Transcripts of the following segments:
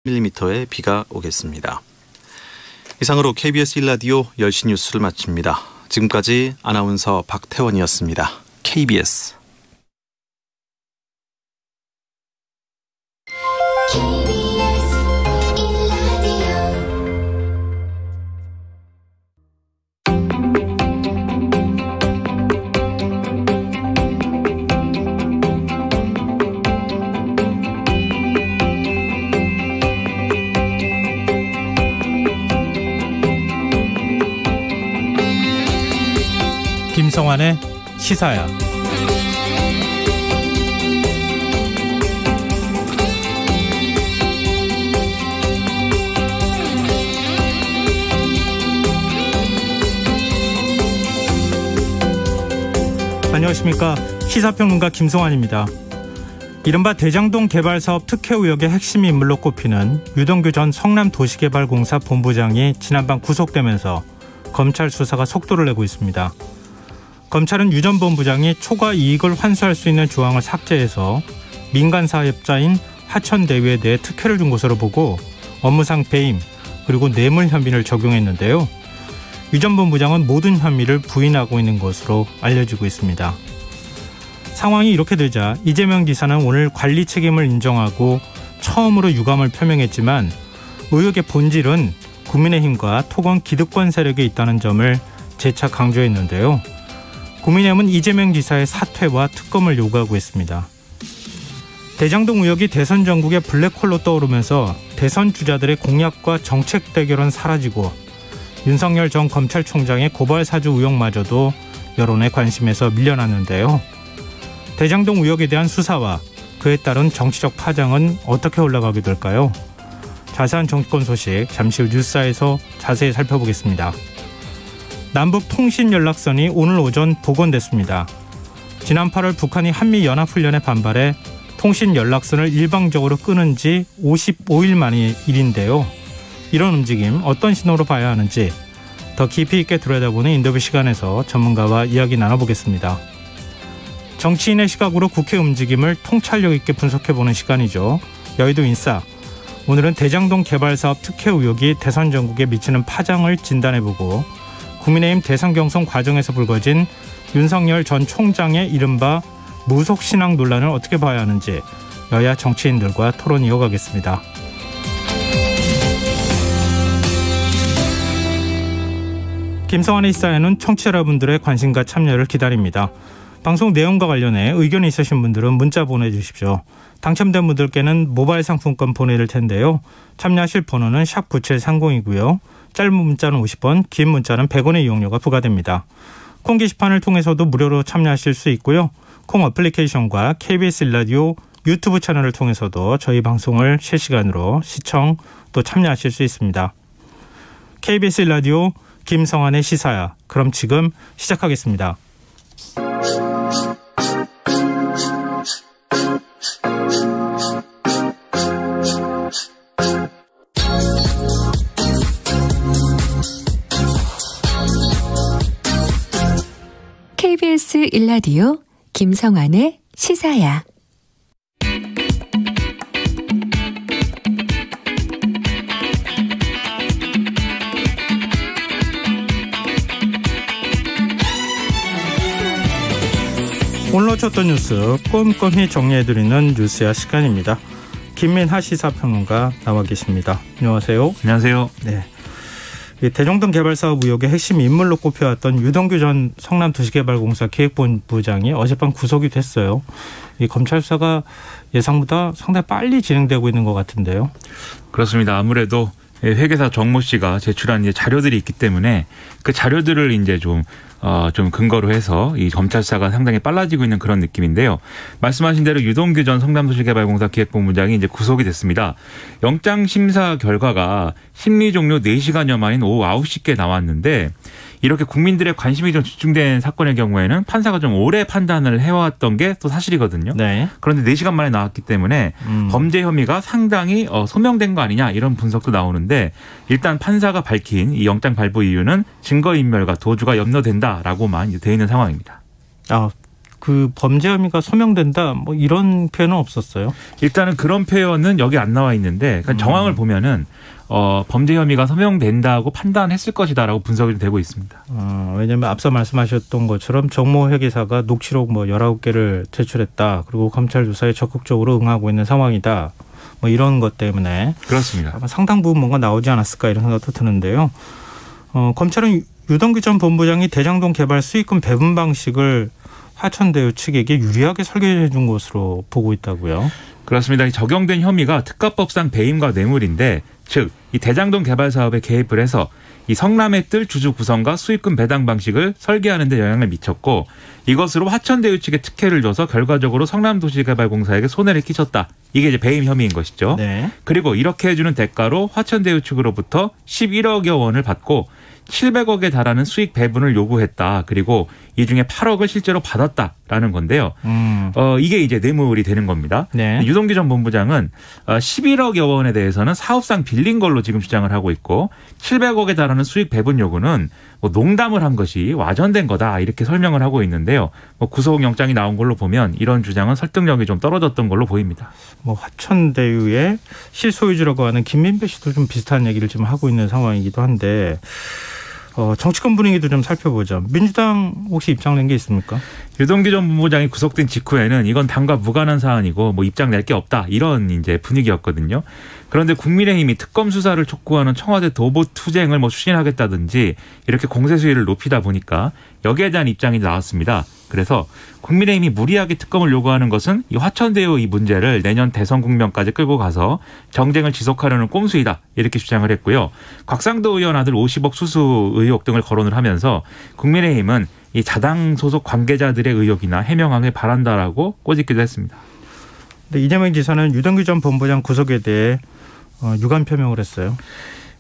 밀리미터의 비가 오겠습니다. 이상으로 KBS 1라디오 10시 뉴스를 마칩니다. 지금까지 아나운서 박태원이었습니다. KBS 김성환의 시사야. 안녕하십니까. 시사평론가 김성환입니다. 이른바 대장동 개발사업 특혜 의혹의 핵심 인물로 꼽히는 유동규 전 성남도시개발공사 본부장이 지난밤 구속되면서 검찰 수사가 속도를 내고 있습니다. 검찰은 유 전 본부장이 초과 이익을 환수할 수 있는 조항을 삭제해서 민간 사업자인 화천대유에 대해 특혜를 준 것으로 보고 업무상 배임 그리고 뇌물 혐의를 적용했는데요. 유 전 본부장은 모든 혐의를 부인하고 있는 것으로 알려지고 있습니다. 상황이 이렇게 되자 이재명 지사는 오늘 관리 책임을 인정하고 처음으로 유감을 표명했지만 의혹의 본질은 국민의힘과 토건 기득권 세력에 있다는 점을 재차 강조했는데요. 국민의힘은 이재명 지사의 사퇴와 특검을 요구하고 있습니다. 대장동 의혹이 대선 전국의 블랙홀로 떠오르면서 대선 주자들의 공약과 정책 대결은 사라지고 윤석열 전 검찰총장의 고발 사주 의혹마저도 여론의 관심에서 밀려났는데요. 대장동 의혹에 대한 수사와 그에 따른 정치적 파장은 어떻게 올라가게 될까요? 자세한 정치권 소식 잠시 후 뉴스에서 자세히 살펴보겠습니다. 남북 통신연락선이 오늘 오전 복원됐습니다. 지난 8월 북한이 한미연합훈련에 반발해 통신연락선을 일방적으로 끊은 지 55일 만의 일인데요. 이런 움직임 어떤 신호로 봐야 하는지 더 깊이 있게 들여다보는 인터뷰 시간에서 전문가와 이야기 나눠보겠습니다. 정치인의 시각으로 국회 움직임을 통찰력 있게 분석해보는 시간이죠. 여의도 인싸. 오늘은 대장동 개발사업 특혜 의혹이 대선 전국에 미치는 파장을 진단해보고 국민의힘 대선 경선 과정에서 불거진 윤석열 전 총장의 이른바 무속신앙 논란을 어떻게 봐야 하는지 여야 정치인들과 토론 이어가겠습니다. 김성환의 시사에는 청취자 여러분들의 관심과 참여를 기다립니다. 방송 내용과 관련해 의견이 있으신 분들은 문자 보내주십시오. 당첨된 분들께는 모바일 상품권 보내드릴 텐데요. 참여하실 번호는 샵 9730이고요. 짧은 문자는 50원, 긴 문자는 100원의 이용료가 부과됩니다. 콩 게시판을 통해서도 무료로 참여하실 수 있고요. 콩 어플리케이션과 KBS 1라디오 유튜브 채널을 통해서도 저희 방송을 실시간으로 시청 또 참여하실 수 있습니다. KBS 1라디오 김성환의 시사야. 그럼 지금 시작하겠습니다. KBS 1라디오 김성환의 시사야. 오늘 놓쳤던 뉴스 꼼꼼히 정리해드리는 뉴스야 시간입니다. 김민하 시사평론가 나와 계십니다. 안녕하세요. 안녕하세요. 네. 대장동 개발사업 의혹의 핵심 인물로 꼽혀왔던 유동규 전 성남도시개발공사 기획본부장이 어젯밤 구속이 됐어요. 이 검찰 수사가 예상보다 상당히 빨리 진행되고 있는 것 같은데요. 그렇습니다. 아무래도 회계사 정모 씨가 제출한 이제 자료들이 있기 때문에 그 자료들을 이제 좀 근거로 해서 이 검찰 수사가 상당히 빨라지고 있는 그런 느낌인데요. 말씀하신 대로 유동규 전 성남도시개발공사 기획본부장이 이제 구속이 됐습니다. 영장 심사 결과가 심리 종료 4시간여 만인 오후 9시께 나왔는데 이렇게 국민들의 관심이 좀 집중된 사건의 경우에는 판사가 좀 오래 판단을 해왔던 게 또 사실이거든요. 네. 그런데 4시간 만에 나왔기 때문에 범죄 혐의가 상당히 소명된 거 아니냐 이런 분석도 나오는데 일단 판사가 밝힌 이 영장 발부 이유는 증거인멸과 도주가 염려된다라고만 돼 있는 상황입니다. 그 범죄 혐의가 소명된다 뭐 이런 표현은 없었어요? 일단은 그런 표현은 여기 안 나와 있는데 그러니까 정황을 보면은 범죄 혐의가 소명된다고 판단했을 것이다라고 분석이 되고 있습니다. 왜냐하면 앞서 말씀하셨던 것처럼 정모 회계사가 녹취록 19개를 제출했다. 그리고 검찰 조사에 적극적으로 응하고 있는 상황이다. 뭐 이런 것 때문에 그렇습니다. 아마 상당 부분 뭔가 나오지 않았을까 이런 생각도 드는데요. 검찰은 유동규 전 본부장이 대장동 개발 수익금 배분 방식을 화천대유 측에게 유리하게 설계해 준 것으로 보고 있다고요. 그렇습니다. 적용된 혐의가 특가법상 배임과 뇌물인데 즉 이 대장동 개발 사업에 개입을 해서 이 성남의 뜰 주주 구성과 수익금 배당 방식을 설계하는 데 영향을 미쳤고 이것으로 화천대유 측에 특혜를 줘서 결과적으로 성남도시개발공사에게 손해를 끼쳤다. 이게 이제 배임 혐의인 것이죠. 네. 그리고 이렇게 해주는 대가로 화천대유 측으로부터 11억여 원을 받고 700억에 달하는 수익 배분을 요구했다. 그리고 이 중에 8억을 실제로 받았다라는 건데요. 이게 이제 뇌물이 되는 겁니다. 네. 유동규 전 본부장은 11억여 원에 대해서는 사업상 빌린 걸로 지금 주장을 하고 있고 700억에 달하는 수익 배분 요구는 농담을 한 것이 와전된 거다 이렇게 설명을 하고 있는데요. 구속영장이 나온 걸로 보면 이런 주장은 설득력이 좀 떨어졌던 걸로 보입니다. 화천대유의 실소유주라고 하는 김민배 씨도 좀 비슷한 얘기를 지금 하고 있는 상황이기도 한데 정치권 분위기도 좀 살펴보죠. 민주당 혹시 입장 낸 게 있습니까? 유동규 전 본부장이 구속된 직후에는 이건 당과 무관한 사안이고 입장 낼 게 없다 이런 이제 분위기였거든요. 그런데 국민의힘이 특검 수사를 촉구하는 청와대 도보 투쟁을 추진하겠다든지 이렇게 공세 수위를 높이다 보니까 여기에 대한 입장이 나왔습니다. 그래서 국민의힘이 무리하게 특검을 요구하는 것은 이 화천대유 이 문제를 내년 대선 국면까지 끌고 가서 정쟁을 지속하려는 꼼수이다 이렇게 주장을 했고요. 곽상도 의원 아들 50억 수수 의혹 등을 거론을 하면서 국민의힘은 이 자당 소속 관계자들의 의혹이나 해명하길 바란다라고 꼬집기도 했습니다. 근데 이재명 지사는 유동규 전 본부장 구속에 대해 유감 표명을 했어요.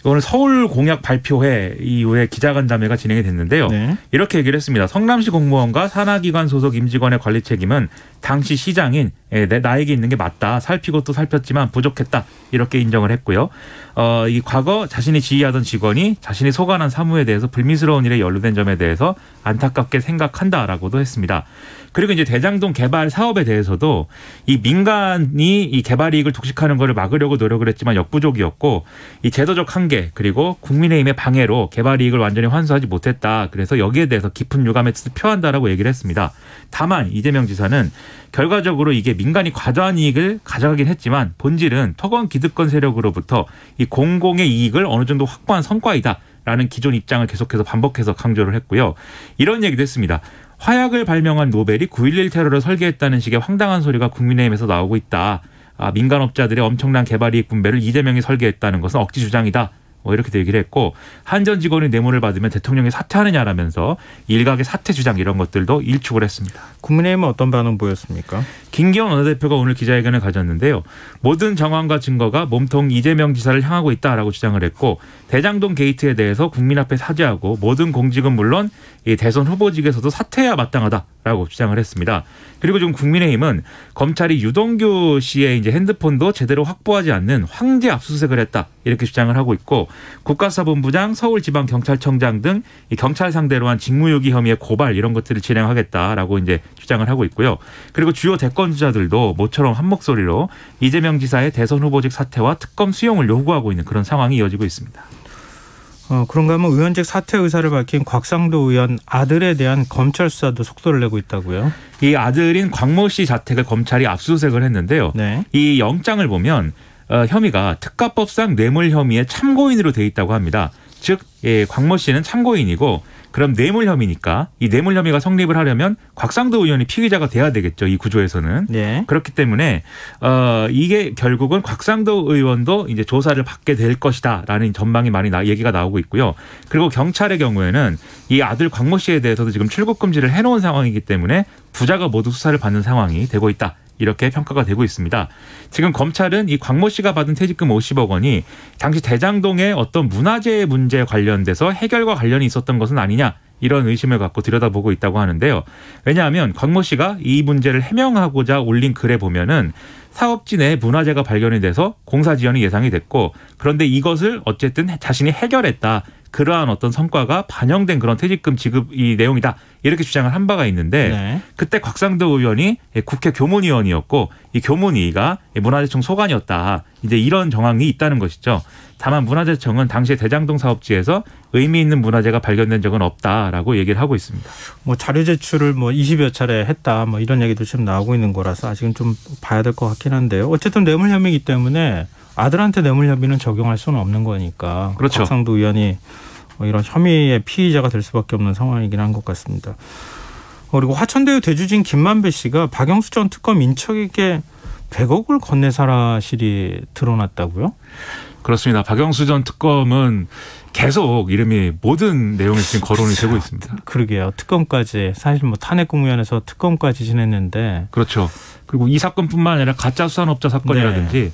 오늘 서울 공약 발표회 이후에 기자간담회가 진행이 됐는데요. 네. 이렇게 얘기를 했습니다. 성남시 공무원과 산하기관 소속 임직원의 관리 책임은 당시 시장인 나에게 있는 게 맞다. 살피고 또 살폈지만 부족했다. 이렇게 인정을 했고요. 이 과거 자신이 지휘하던 직원이 자신이 소관한 사무에 대해서 불미스러운 일에 연루된 점에 대해서 안타깝게 생각한다라고도 했습니다. 그리고 이제 대장동 개발 사업에 대해서도 이 민간이 이 개발 이익을 독식하는 것을 막으려고 노력을 했지만 역부족이었고 이 제도적 한계 그리고 국민의힘의 방해로 개발 이익을 완전히 환수하지 못했다. 그래서 여기에 대해서 깊은 유감의 뜻을 표한다라고 얘기를 했습니다. 다만 이재명 지사는 결과적으로 이게 민간이 과도한 이익을 가져가긴 했지만 본질은 토건 기득권 세력으로부터 이 공공의 이익을 어느 정도 확보한 성과이다라는 기존 입장을 계속해서 반복해서 강조를 했고요. 이런 얘기도 했습니다. 화약을 발명한 노벨이 9.11 테러를 설계했다는 식의 황당한 소리가 국민의힘에서 나오고 있다. 민간업자들의 엄청난 개발 이익 분배를 이재명이 설계했다는 것은 억지 주장이다. 이렇게도 얘기를 했고 한전 직원이 뇌물을 받으면 대통령이 사퇴하느냐라면서 일각의 사퇴 주장 이런 것들도 일축을 했습니다. 국민의힘은 어떤 반응 보였습니까? 김기현 원내대표가 오늘 기자회견을 가졌는데요. 모든 정황과 증거가 몸통 이재명 지사를 향하고 있다라고 주장을 했고 대장동 게이트에 대해서 국민 앞에 사죄하고 모든 공직은 물론 이 대선 후보직에서도 사퇴해야 마땅하다라고 주장을 했습니다. 그리고 지금 국민의힘은 검찰이 유동규 씨의 이제 핸드폰도 제대로 확보하지 않는 황제 압수수색을 했다 이렇게 주장을 하고 있고 국가수사본부장, 서울지방경찰청장 등 이 경찰 상대로 한 직무유기 혐의의 고발 이런 것들을 진행하겠다라고 이제 주장을 하고 있고요. 그리고 주요 대권 주자들도 모처럼 한 목소리로 이재명 지사의 대선 후보직 사퇴와 특검 수용을 요구하고 있는 그런 상황이 이어지고 있습니다. 그런가 하면 의원직 사퇴 의사를 밝힌 곽상도 의원 아들에 대한 검찰 수사도 속도를 내고 있다고요? 이 아들인 광모 씨 자택을 검찰이 압수수색을 했는데요. 네. 이 영장을 보면 혐의가 특가법상 뇌물 혐의의 참고인으로 돼 있다고 합니다. 즉 광모 씨는 참고인이고 그럼 뇌물 혐의니까 이 뇌물 혐의가 성립을 하려면 곽상도 의원이 피의자가 돼야 되겠죠. 이 구조에서는. 네. 그렇기 때문에 이게 결국은 곽상도 의원도 이제 조사를 받게 될 것이다라는 전망이 많이 얘기가 나오고 있고요. 그리고 경찰의 경우에는 이 아들 광모 씨에 대해서도 지금 출국 금지를 해놓은 상황이기 때문에 부자가 모두 수사를 받는 상황이 되고 있다. 이렇게 평가가 되고 있습니다. 지금 검찰은 이 광모 씨가 받은 퇴직금 50억 원이 당시 대장동의 어떤 문화재 문제 관련돼서 해결과 관련이 있었던 것은 아니냐 이런 의심을 갖고 들여다보고 있다고 하는데요. 왜냐하면 광모 씨가 이 문제를 해명하고자 올린 글에 보면은 사업지 내에 문화재가 발견이 돼서 공사 지연이 예상이 됐고 그런데 이것을 어쨌든 자신이 해결했다. 그러한 어떤 성과가 반영된 그런 퇴직금 지급이 내용이다. 이렇게 주장을 한 바가 있는데 네. 그때 곽상도 의원이 국회 교문위원이었고 이 교문위가 문화재청 소관이었다. 이제 이런 정황이 있다는 것이죠. 다만 문화재청은 당시에 대장동 사업지에서 의미 있는 문화재가 발견된 적은 없다라고 얘기를 하고 있습니다. 뭐 자료 제출을 뭐 20여 차례 했다. 뭐 이런 얘기도 지금 나오고 있는 거라서 아직은 좀 봐야 될 것 같긴 한데요. 어쨌든 뇌물 혐의이기 때문에 아들한테 뇌물 혐의는 적용할 수는 없는 거니까. 그렇죠. 곽상도 의원이 이런 혐의의 피의자가 될 수밖에 없는 상황이긴 한 것 같습니다. 그리고 화천대유 대주주인 김만배 씨가 박영수 전 특검 인척에게 100억을 건네 사실이 드러났다고요? 그렇습니다. 박영수 전 특검은 계속 이름이 모든 내용에 지금 거론이 되고 있습니다. 그러게요. 특검까지 사실 뭐 탄핵국무위원회에서 특검까지 지냈는데. 그렇죠. 그리고 이 사건뿐만 아니라 가짜 수산업자 사건이라든지 네.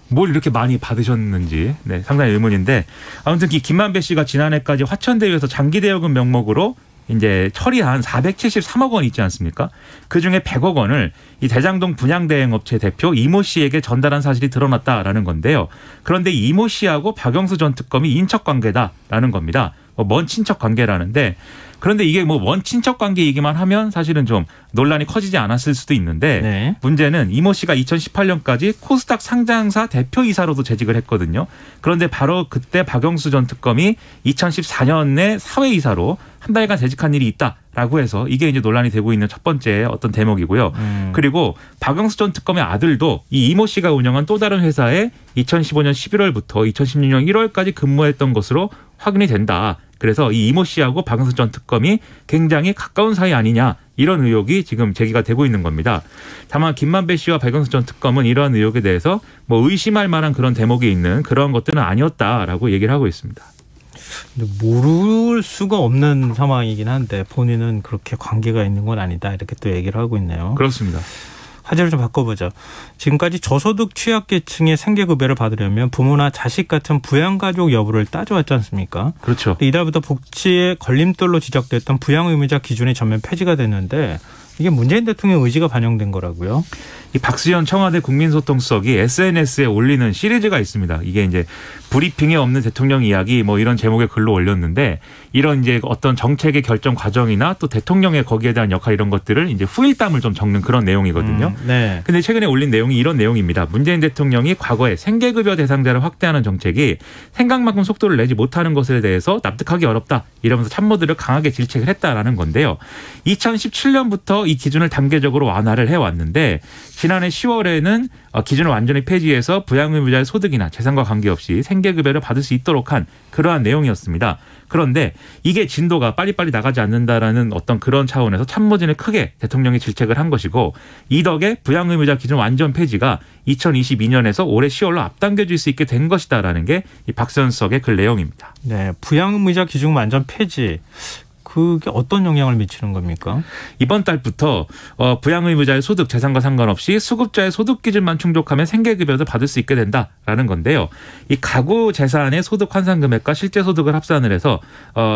뭘 이렇게 많이 받으셨는지 네, 상당히 의문인데 아무튼 이 김만배 씨가 지난해까지 화천대유에서 장기대여금 명목으로 이제 처리한 473억 원 있지 않습니까? 그중에 100억 원을 이 대장동 분양대행업체 대표 이모 씨에게 전달한 사실이 드러났다라는 건데요. 그런데 이모 씨하고 박영수 전 특검이 인척관계다라는 겁니다. 먼 친척 관계라는데 그런데 이게 뭐 먼 친척 관계이기만 하면 사실은 좀 논란이 커지지 않았을 수도 있는데 네. 문제는 이모 씨가 2018년까지 코스닥 상장사 대표이사로도 재직을 했거든요. 그런데 바로 그때 박영수 전 특검이 2014년에 사회이사로 한 달간 재직한 일이 있다라고 해서 이게 이제 논란이 되고 있는 첫 번째 어떤 대목이고요. 그리고 박영수 전 특검의 아들도 이 이모 씨가 운영한 또 다른 회사에 2015년 11월부터 2016년 1월까지 근무했던 것으로 확인이 된다. 그래서 이 이모 씨하고 박영수 전 특검이 굉장히 가까운 사이 아니냐 이런 의혹이 지금 제기가 되고 있는 겁니다. 다만 김만배 씨와 박영수 전 특검은 이러한 의혹에 대해서 뭐 의심할 만한 그런 대목이 있는 그런 것들은 아니었다라고 얘기를 하고 있습니다. 모를 수가 없는 상황이긴 한데 본인은 그렇게 관계가 있는 건 아니다 이렇게 또 얘기를 하고 있네요. 그렇습니다. 화제를 좀 바꿔보죠. 지금까지 저소득 취약계층의 생계급여를 받으려면 부모나 자식 같은 부양가족 여부를 따져왔지 않습니까? 그렇죠. 이달부터 복지의 걸림돌로 지적됐던 부양의무자 기준이 전면 폐지가 됐는데 이게 문재인 대통령 의지가 반영된 거라고요? 이 박수현 청와대 국민소통수석이 SNS에 올리는 시리즈가 있습니다. 이게 이제 브리핑에 없는 대통령 이야기 뭐 이런 제목의 글로 올렸는데 이런 이제 어떤 정책의 결정 과정이나 또 대통령의 거기에 대한 역할 이런 것들을 이제 후일담을 좀 적는 그런 내용이거든요. 네. 근데 최근에 올린 내용이 이런 내용입니다. 문재인 대통령이 과거에 생계급여 대상자를 확대하는 정책이 생각만큼 속도를 내지 못하는 것에 대해서 납득하기 어렵다. 이러면서 참모들을 강하게 질책을 했다라는 건데요. 2017년부터 이 기준을 단계적으로 완화를 해왔는데 지난해 10월에는 기준을 완전히 폐지해서 부양의무자의 소득이나 재산과 관계없이 생계급여를 받을 수 있도록 한 그러한 내용이었습니다. 그런데 이게 진도가 빨리빨리 나가지 않는다라는 어떤 그런 차원에서 참모진을 크게 대통령이 질책을 한 것이고 이 덕에 부양의무자 기준 완전 폐지가 2022년에서 올해 10월로 앞당겨질 수 있게 된 것이다라는 게 이 박수현 수석의 글 내용입니다. 네, 부양의무자 기준 완전 폐지. 그게 어떤 영향을 미치는 겁니까? 이번 달부터 부양의무자의 소득, 재산과 상관없이 수급자의 소득 기준만 충족하면 생계급여도 받을 수 있게 된다라는 건데요. 이 가구 재산의 소득 환산 금액과 실제 소득을 합산을 해서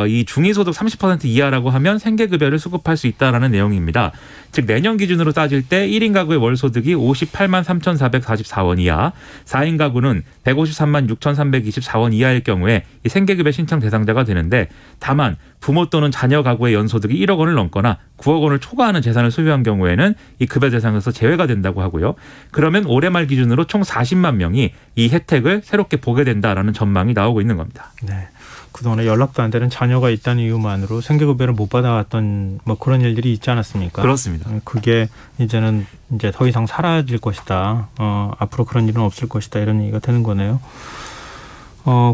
이 중위소득 30% 이하라고 하면 생계급여를 수급할 수 있다라는 내용입니다. 즉 내년 기준으로 따질 때 1인 가구의 월 소득이 58만 3,444원 이하, 4인 가구는 153만 6,324원 이하일 경우에 이 생계급여 신청 대상자가 되는데 다만 부모 또는 자녀 가구의 연소득이 1억 원을 넘거나 9억 원을 초과하는 재산을 소유한 경우에는 이 급여 대상에서 제외가 된다고 하고요. 그러면 올해 말 기준으로 총 40만 명이 이 혜택을 새롭게 보게 된다라는 전망이 나오고 있는 겁니다. 네. 그동안에 연락도 안 되는 자녀가 있다는 이유만으로 생계급여를 못 받아왔던 뭐 그런 일들이 있지 않았습니까? 그렇습니다. 그게 이제는 이제 더 이상 사라질 것이다. 앞으로 그런 일은 없을 것이다. 이런 얘기가 되는 거네요.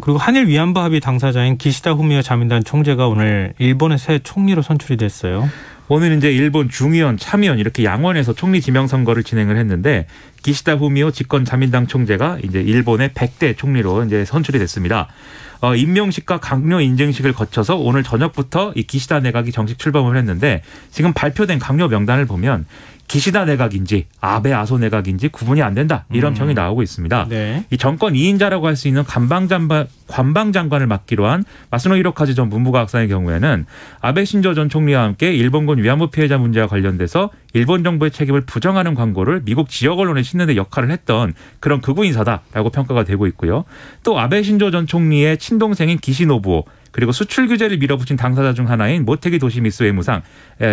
그리고 한일 위안부 합의 당사자인 기시다 후미오 자민당 총재가 오늘 일본의 새 총리로 선출이 됐어요. 오늘 이제 일본 중의원, 참의원 이렇게 양원에서 총리 지명 선거를 진행을 했는데 기시다 후미오 집권 자민당 총재가 이제 일본의 100대 총리로 이제 선출이 됐습니다. 임명식과 강요 인증식을 거쳐서 오늘 저녁부터 이 기시다 내각이 정식 출범을 했는데 지금 발표된 강요 명단을 보면 기시다 내각인지 아베 아소 내각인지 구분이 안 된다 이런 평이 나오고 있습니다. 네. 이 정권 2인자라고 할 수 있는 관방장관을 맡기로 한 마스노 히로카즈 전 문부과학상의 경우에는 아베 신조 전 총리와 함께 일본군 위안부 피해자 문제와 관련돼서 일본 정부의 책임을 부정하는 광고를 미국 지역 언론에 싣는 데 역할을 했던 그런 극우 인사다라고 평가가 되고 있고요. 또 아베 신조 전 총리의 친동생인 기시 노부오 그리고 수출 규제를 밀어붙인 당사자 중 하나인 모테기 도시미스 외무상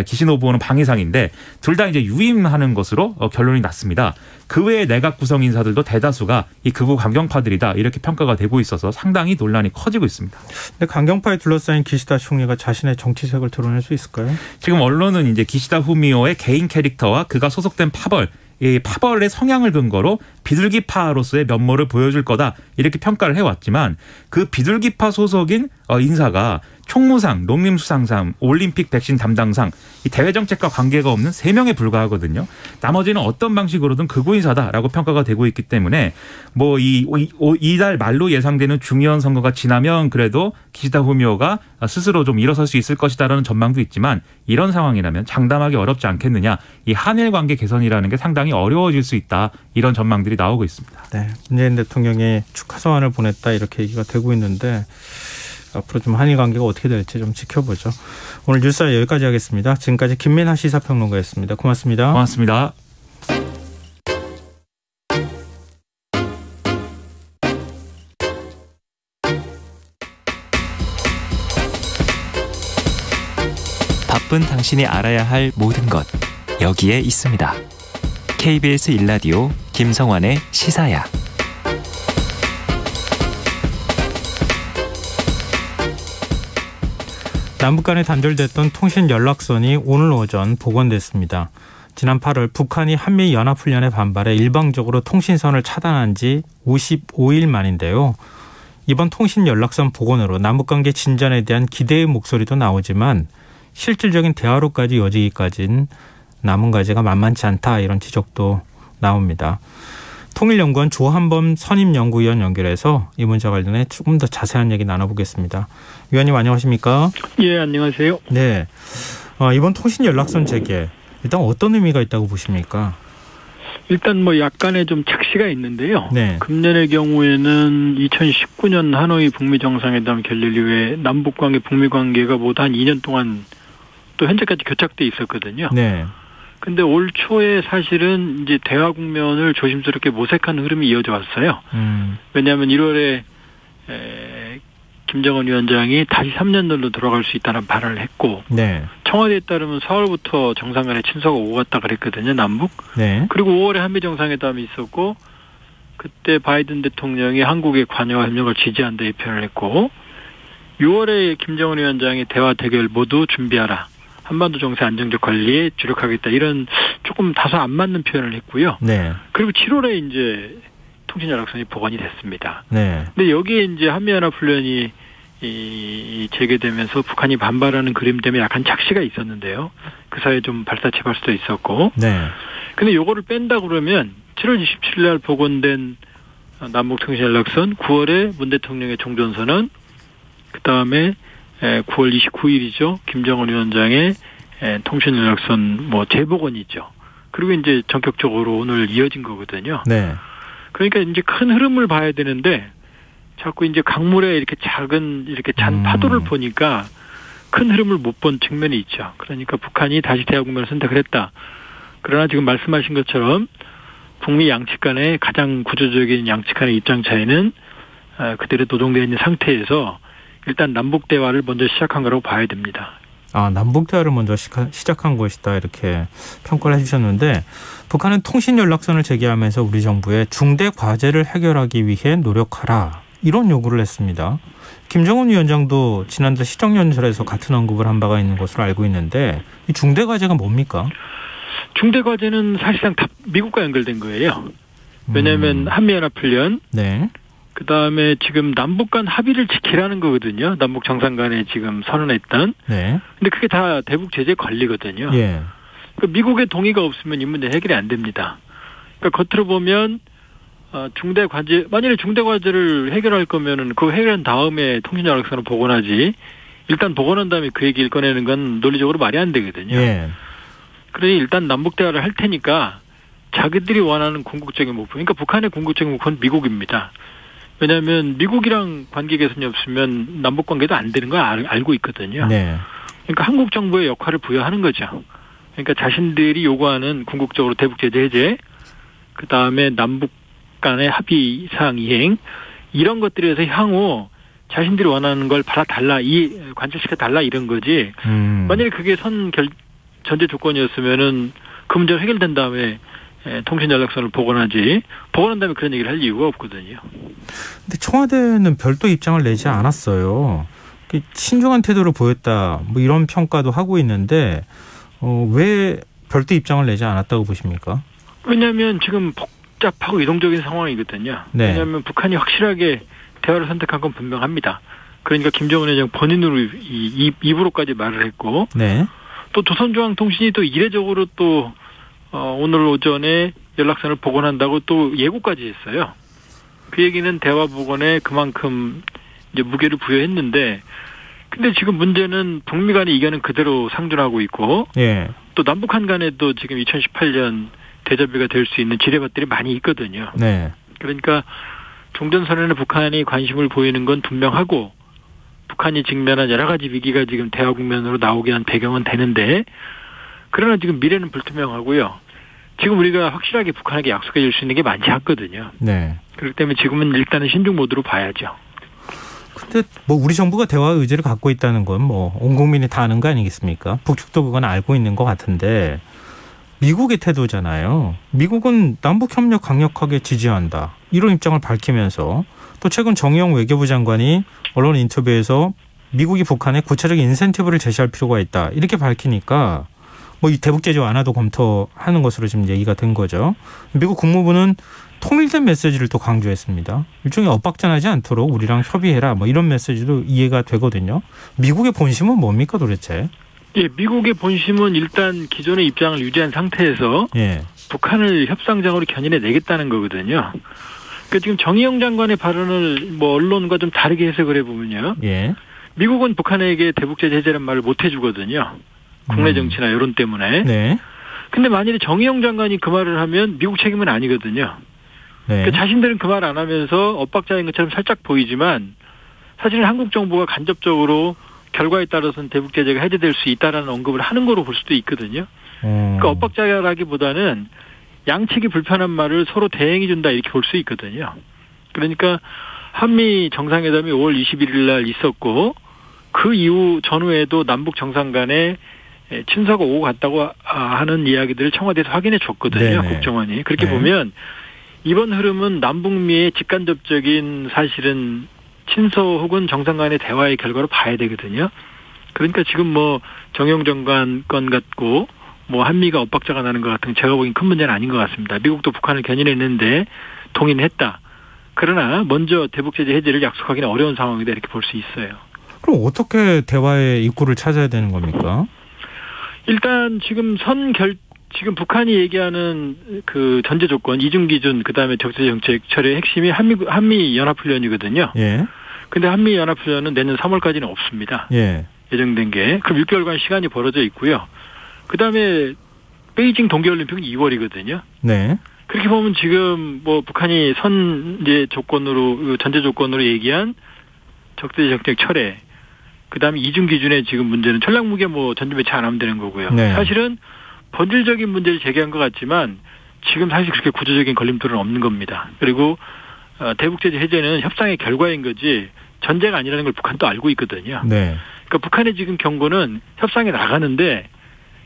기시노부오는 방위상인데 둘 다 이제 유임하는 것으로 결론이 났습니다. 그 외에 내각 구성 인사들도 대다수가 이 극우 강경파들이다 이렇게 평가가 되고 있어서 상당히 논란이 커지고 있습니다. 근데 강경파에 둘러싸인 기시다 총리가 자신의 정치색을 드러낼 수 있을까요? 지금 언론은 이제 기시다 후미오의 개인 캐릭터와 그가 소속된 파벌, 이 파벌의 성향을 근거로 비둘기파로서의 면모를 보여줄 거다 이렇게 평가를 해왔지만 그 비둘기파 소속인 인사가 총무상, 농림수상상, 올림픽 백신 담당상 이 대외 정책과 관계가 없는 3명에 불과하거든요. 나머지는 어떤 방식으로든 극우 인사다라고 평가가 되고 있기 때문에 뭐 이달 말로 예상되는 중의원 선거가 지나면 그래도 기시다 후미오가 스스로 좀 일어설 수 있을 것이다라는 전망도 있지만 이런 상황이라면 장담하기 어렵지 않겠느냐. 이 한일 관계 개선이라는 게 상당히 어려워질 수 있다. 이런 전망들이 나오고 있습니다. 네, 문재인 대통령이 축하 서한을 보냈다 이렇게 얘기가 되고 있는데 앞으로 좀 한일 관계가 어떻게 될지 좀 지켜보죠. 오늘 뉴스와 여기까지 하겠습니다. 지금까지 김민하 시사평론가였습니다. 고맙습니다. 고맙습니다. 바쁜 당신이 알아야 할 모든 것 여기에 있습니다. KBS 1라디오 김성환의 시사야. 남북 간에 단절됐던 통신 연락선이 오늘 오전 복원됐습니다. 지난 8월 북한이 한미연합훈련에 반발해 일방적으로 통신선을 차단한 지 55일 만인데요. 이번 통신 연락선 복원으로 남북관계 진전에 대한 기대의 목소리도 나오지만 실질적인 대화로까지 이어지기까지는 남은 과제가 만만치 않다 이런 지적도 나옵니다. 통일연구원 조한범 선임연구위원 연결해서 이 문제 관련해 조금 더 자세한 얘기 나눠보겠습니다. 위원님 안녕하십니까? 예, 안녕하세요. 네, 이번 통신 연락선 재개 일단 어떤 의미가 있다고 보십니까? 일단 뭐 약간의 좀 착시가 있는데요. 네. 금년의 경우에는 2019년 하노이 북미 정상회담 결렬 이후에 남북 관계, 북미 관계가 모두 한 2년 동안 또 현재까지 교착돼 있었거든요. 네. 근데 올 초에 사실은 이제 대화 국면을 조심스럽게 모색하는 흐름이 이어져 왔어요. 왜냐하면 1월에 김정은 위원장이 다시 3년전으로 돌아갈 수 있다는 발언을 했고, 네. 청와대에 따르면 4월부터 정상간의 친서가 오고 갔다 그랬거든요, 남북. 네. 그리고 5월에 한미 정상회담이 있었고, 그때 바이든 대통령이 한국의 관여와 협력을 지지한다 이 표현을 했고, 6월에 김정은 위원장이 대화 대결 모두 준비하라. 한반도 정세 안정적 관리에 주력하겠다. 이런 조금 다소 안 맞는 표현을 했고요. 네. 그리고 7월에 이제 통신연락선이 복원이 됐습니다. 네. 근데 여기에 이제 한미연합훈련이 재개되면서 북한이 반발하는 그림 때문에 약간 착시가 있었는데요. 그 사이에 좀 발사체발 수도 있었고. 네. 근데 요거를 뺀다 그러면 7월 27일 날 복원된 남북통신연락선, 9월에 문 대통령의 종전선언, 그 다음에 9월 29일이죠. 김정은 위원장의 통신연락선 재복원이죠. 그리고 이제 전격적으로 오늘 이어진 거거든요. 네. 그러니까 이제 큰 흐름을 봐야 되는데 자꾸 이제 강물에 이렇게 작은 이렇게 잔 파도를 보니까 큰 흐름을 못 본 측면이 있죠. 그러니까 북한이 다시 대화 국면을 선택을 했다. 그러나 지금 말씀하신 것처럼 북미 양측 간의 가장 구조적인 양측 간의 입장 차이는 그대로 노동되어 있는 상태에서 일단 남북 대화를 먼저 시작한 거라고 봐야 됩니다. 아, 남북 대화를 먼저 시작한 것이다 이렇게 평가를 해주셨는데 북한은 통신 연락선을 재개하면서 우리 정부에 중대 과제를 해결하기 위해 노력하라 이런 요구를 했습니다. 김정은 위원장도 지난달 시정연설에서 같은 언급을 한 바가 있는 것으로 알고 있는데 이 중대 과제가 뭡니까? 중대 과제는 사실상 다 미국과 연결된 거예요. 왜냐하면 한미연합훈련, 네. 그다음에 지금 남북 간 합의를 지키라는 거거든요. 남북 정상 간에 지금 선언했던. 네. 근데 그게 다 대북 제재 관리거든요. 예. 그러니까 미국의 동의가 없으면 이 문제 해결이 안 됩니다. 그러니까 겉으로 보면 중대 과제, 만약에 중대 과제를 해결할 거면은 그 해결한 다음에 통신연락선을 복원하지. 일단 복원한 다음에 그 얘기를 꺼내는 건 논리적으로 말이 안 되거든요. 예. 그러니 일단 남북 대화를 할 테니까 자기들이 원하는 궁극적인 목표. 그러니까 북한의 궁극적인 목표는 미국입니다. 왜냐하면 미국이랑 관계 개선이 없으면 남북 관계도 안 되는 걸 알고 있거든요. 네. 그러니까 한국 정부의 역할을 부여하는 거죠. 그러니까 자신들이 요구하는 궁극적으로 대북 제재 해제, 그 다음에 남북 간의 합의 사항 이행 이런 것들에서 향후 자신들이 원하는 걸 받아달라, 관철시켜달라 이런 거지. 만약에 그게 전제 조건이었으면은 그 문제가 해결된 다음에 통신 연락선을 복원하지, 복원한 다음에 그런 얘기를 할 이유가 없거든요. 근데 청와대는 별도 입장을 내지 않았어요. 신중한 태도를 보였다, 뭐 이런 평가도 하고 있는데 왜 별도 입장을 내지 않았다고 보십니까? 왜냐하면 지금 복잡하고 이동적인 상황이거든요. 네. 왜냐하면 북한이 확실하게 대화를 선택한 건 분명합니다. 그러니까 김정은 위원장 본인으로 입으로까지 말을 했고, 네. 또 조선중앙통신이 또 이례적으로 또 오늘 오전에 연락선을 복원한다고 또 예고까지 했어요. 그 얘기는 대화 복원에 그만큼 이제 무게를 부여했는데, 근데 지금 문제는 북미 간의 이견은 그대로 상존하고 있고, 예. 또 남북한 간에도 지금 2018년 대접비가 될 수 있는 지뢰밭들이 많이 있거든요. 네. 그러니까 종전선언에 북한이 관심을 보이는 건 분명하고, 북한이 직면한 여러 가지 위기가 지금 대화 국면으로 나오게 한 배경은 되는데, 그러나 지금 미래는 불투명하고요. 지금 우리가 확실하게 북한에게 약속해 줄 수 있는 게 많지 않거든요. 네. 그렇기 때문에 지금은 일단은 신중 모드로 봐야죠. 근데 뭐 우리 정부가 대화 의지를 갖고 있다는 건 뭐 온 국민이 다 아는 거 아니겠습니까? 북측도 그건 알고 있는 것 같은데, 미국의 태도잖아요. 미국은 남북협력 강력하게 지지한다, 이런 입장을 밝히면서, 또 최근 정의용 외교부 장관이 언론 인터뷰에서 미국이 북한에 구체적인 인센티브를 제시할 필요가 있다, 이렇게 밝히니까 뭐 이 대북 제재 완화도 검토하는 것으로 지금 얘기가 된 거죠. 미국 국무부는 통일된 메시지를 또 강조했습니다. 일종의 엇박전하지 않도록 우리랑 협의해라, 뭐 이런 메시지도 이해가 되거든요. 미국의 본심은 뭡니까 도대체? 예, 미국의 본심은 일단 기존의 입장을 유지한 상태에서 예. 북한을 협상장으로 견인해 내겠다는 거거든요. 그러니까 지금 정의용 장관의 발언을 뭐 언론과 좀 다르게 해석을 해보면요. 예. 미국은 북한에게 대북 제재 해제란 말을 못 해주거든요. 국내 정치나 여론 때문에. 네. 근데 만일에 정의용 장관이 그 말을 하면 미국 책임은 아니거든요. 네. 그러니까 자신들은 그 말 안 하면서 엇박자인 것처럼 살짝 보이지만, 사실은 한국 정부가 간접적으로 결과에 따라서는 대북 제재가 해제될 수 있다라는 언급을 하는 거로 볼 수도 있거든요. 그러니까 엇박자라기보다는 양측이 불편한 말을 서로 대행해 준다, 이렇게 볼 수 있거든요. 그러니까 한미 정상회담이 5월 21일 날 있었고, 그 이후 전후에도 남북 정상 간에 친서가 오고 갔다고 하는 이야기들을 청와대에서 확인해 줬거든요. 네네. 국정원이. 그렇게 네. 보면 이번 흐름은 남북미의 직간접적인 사실은 친서 혹은 정상 간의 대화의 결과로 봐야 되거든요. 그러니까 지금 뭐 정용 장관 건 같고 뭐 한미가 엇박자가 나는 것 같은, 제가 보기엔 큰 문제는 아닌 것 같습니다. 미국도 북한을 견인했는데 동의했다. 그러나 먼저 대북 제재 해제를 약속하기는 어려운 상황이다, 이렇게 볼 수 있어요. 그럼 어떻게 대화의 입구를 찾아야 되는 겁니까? 일단 지금 지금 북한이 얘기하는 그 전제 조건, 이중 기준, 그다음에 적재 정책 철의 핵심이 한미 연합훈련이거든요. 예. 근데 한미 연합훈련은 내년 3월까지는 없습니다. 예. 예정된 게. 그럼 6개월간 시간이 벌어져 있고요. 그다음에 베이징 동계올림픽은 2월이거든요. 네. 그렇게 보면 지금 뭐 북한이 전제 조건으로 얘기한 적재 정책 철회, 그다음에 이중 기준의 지금 문제는 전략 무기 뭐 전진 배치 안 하면 되는 거고요. 네. 사실은 본질적인 문제를 제기한 것 같지만 지금 사실 그렇게 구조적인 걸림돌은 없는 겁니다. 그리고 대북 제재 해제는 협상의 결과인 거지 전제가 아니라는 걸 북한도 알고 있거든요. 네. 그러니까 북한의 지금 경고는 협상에 나가는데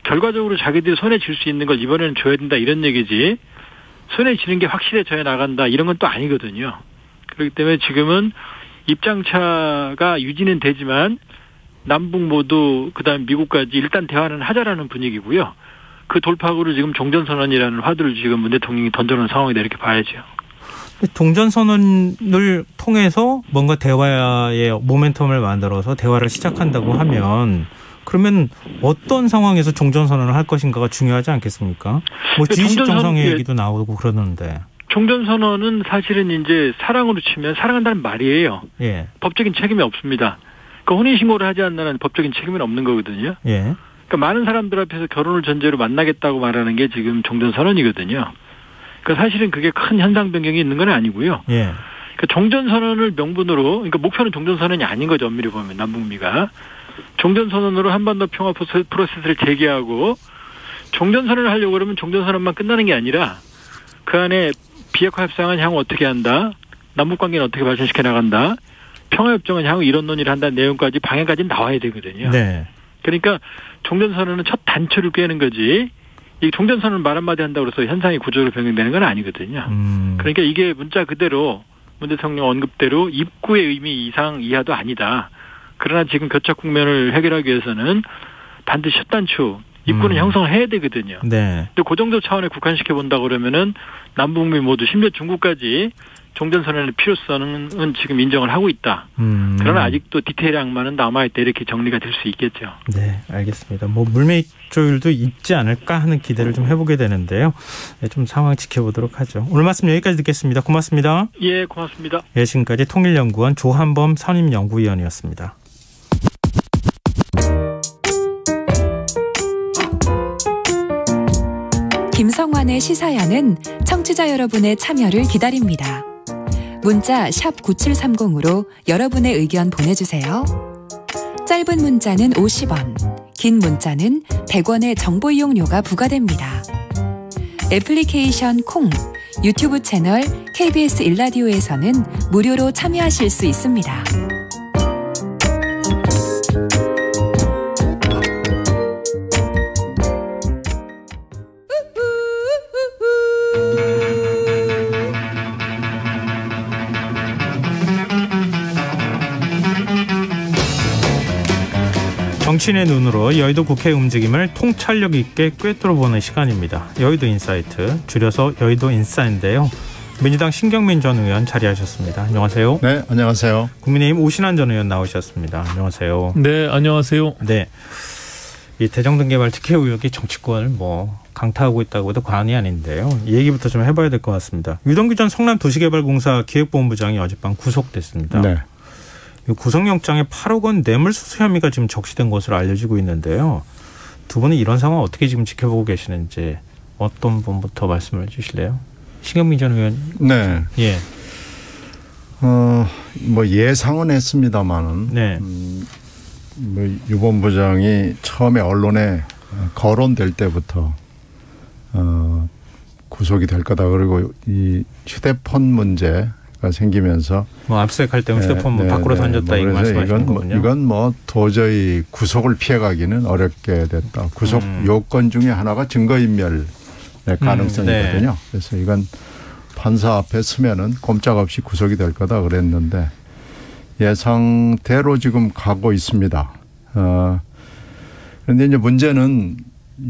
결과적으로 자기들이 손에 쥘 수 있는 걸 이번에는 줘야 된다, 이런 얘기지, 손에 쥐는 게 확실해져야 나간다, 이런 건 또 아니거든요. 그렇기 때문에 지금은 입장차가 유지는 되지만 남북 모두 그다음 미국까지 일단 대화는 하자라는 분위기고요. 그 돌파구로 지금 종전선언이라는 화두를 지금 문 대통령이 던져놓은 상황이다, 이렇게 봐야죠. 종전선언을 통해서 뭔가 대화의 모멘텀을 만들어서 대화를 시작한다고 하면, 그러면 어떤 상황에서 종전선언을 할 것인가가 중요하지 않겠습니까? 뭐 G20 정상회 얘기도 나오고 그러는데. 종전선언은 사실은 이제 사랑으로 치면 사랑한다는 말이에요. 예. 법적인 책임이 없습니다. 그러니까 혼인신고를 하지 않는 한 법적인 책임은 없는 거거든요. 예. 그러니까 많은 사람들 앞에서 결혼을 전제로 만나겠다고 말하는 게 지금 종전선언이거든요. 그러니까 사실은 그게 큰 현상 변경이 있는 건 아니고요. 예. 그러니까 종전선언을 명분으로, 그러니까 목표는 종전선언이 아닌 거죠, 엄밀히 보면 남북미가. 종전선언으로 한반도 평화 프로세스를 재개하고, 종전선언을 하려고 그러면 종전선언만 끝나는 게 아니라 그 안에 비핵화 협상은 향후 어떻게 한다, 남북관계는 어떻게 발전시켜 나간다, 평화협정은 향후 이런 논의를 한다는 내용까지 방향까지 나와야 되거든요. 네. 그러니까 종전선언은 첫 단추를 꿰는 거지. 이 종전선언을 말 한마디 한다고 해서 현상이 구조로 변경되는 건 아니거든요. 그러니까 이게 문자 그대로 문 대통령 언급대로 입구의 의미 이상 이하도 아니다. 그러나 지금 교착 국면을 해결하기 위해서는 반드시 첫 단추 입구는 형성을 해야 되거든요. 네. 근데 그 정도 차원에 국한시켜 본다 그러면은 남북미 모두 심지어 중국까지 종전선언의 필요성은 지금 인정을 하고 있다. 그러나 아직도 디테일 양만은 남아있다. 이렇게 정리가 될 수 있겠죠. 네, 알겠습니다. 뭐 물밑 조율도 있지 않을까 하는 기대를 좀 해보게 되는데요. 네, 좀 상황 지켜보도록 하죠. 오늘 말씀 여기까지 듣겠습니다. 고맙습니다. 예, 고맙습니다. 예, 지금까지 통일연구원 조한범 선임연구위원이었습니다. 김성환의 시사야는 청취자 여러분의 참여를 기다립니다. 문자 샵 9730으로 여러분의 의견 보내주세요. 짧은 문자는 50원, 긴 문자는 100원의 정보 이용료가 부과됩니다. 애플리케이션 콩, 유튜브 채널 KBS 일라디오에서는 무료로 참여하실 수 있습니다. 정치인의 눈으로 여의도 국회 움직임을 통찰력 있게 꿰뚫어보는 시간입니다. 여의도 인사이트, 줄여서 여의도 인싸인데요. 민주당 신경민 전 의원 자리하셨습니다. 안녕하세요. 네, 안녕하세요. 국민의힘 오신환 전 의원 나오셨습니다. 안녕하세요. 네, 안녕하세요. 네, 이 대장동 개발 특혜 의혹이 정치권을 강타하고 있다고 해도 과언이 아닌데요. 이 얘기부터 좀 해봐야 될 것 같습니다. 유동규 전 성남도시개발공사 기획본부장이 어젯밤 구속됐습니다. 네. 구속영장에 8억 원 뇌물수수 혐의가 지금 적시된 것으로 알려지고 있는데요. 두 분은 이런 상황 어떻게 지금 지켜보고 계시는지 어떤 분부터 말씀을 주실래요? 신경민 전 의원. 네. 예. 예상은 했습니다만은. 네. 유 본부장이 처음에 언론에 거론될 때부터 구속이 될 거다. 그리고 이 휴대폰 문제가 생기면서 압수수색할 때 휴대폰 밖으로 던졌다 이거 말씀하시는 거군요. 이건 도저히 구속을 피해가기는 어렵게 됐다. 구속 요건 중에 하나가 증거인멸의 가능성이거든요. 네. 그래서 이건 판사 앞에 서면은 꼼짝없이 구속이 될 거다 그랬는데 예상대로 지금 가고 있습니다. 그런데 이제 문제는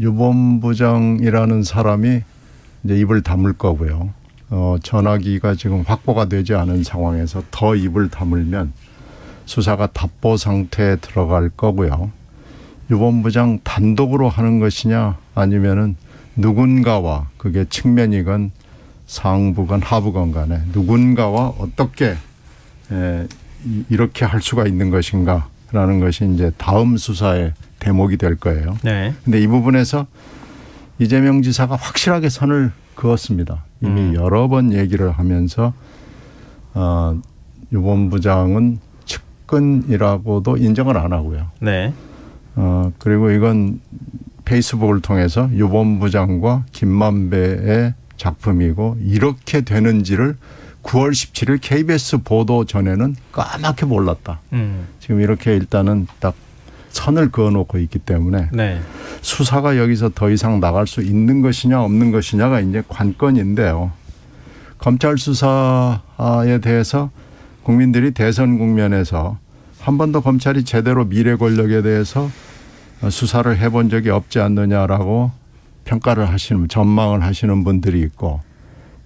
유 본부장이라는 사람이 이제 입을 다물 거고요. 전화기가 지금 확보가 되지 않은 상황에서 더 입을 다물면 수사가 답보 상태에 들어갈 거고요. 유 본부장 단독으로 하는 것이냐 아니면은 누군가와 그게 측면이건 상부건 하부건 간에 누군가와 어떻게 이렇게 할 수가 있는 것인가라는 것이 이제 다음 수사의 대목이 될 거예요. 네. 근데 이 부분에서 이재명 지사가 확실하게 선을 그었습니다. 이미 여러 번 얘기를 하면서 유 본부장은 측근이라고도 인정을 안 하고요. 네. 그리고 이건 페이스북을 통해서 유 본부장과 김만배의 작품이고 이렇게 되는지를 9월 17일 KBS 보도 전에는 까맣게 몰랐다. 지금 이렇게 일단은 딱 선을 그어놓고 있기 때문에 네. 수사가 여기서 더 이상 나갈 수 있는 것이냐 없는 것이냐가 이제 관건인데요. 검찰 수사에 대해서 국민들이 대선 국면에서 한 번도 검찰이 제대로 미래 권력에 대해서 수사를 해본 적이 없지 않느냐라고 평가를 하시는 전망을 하시는 분들이 있고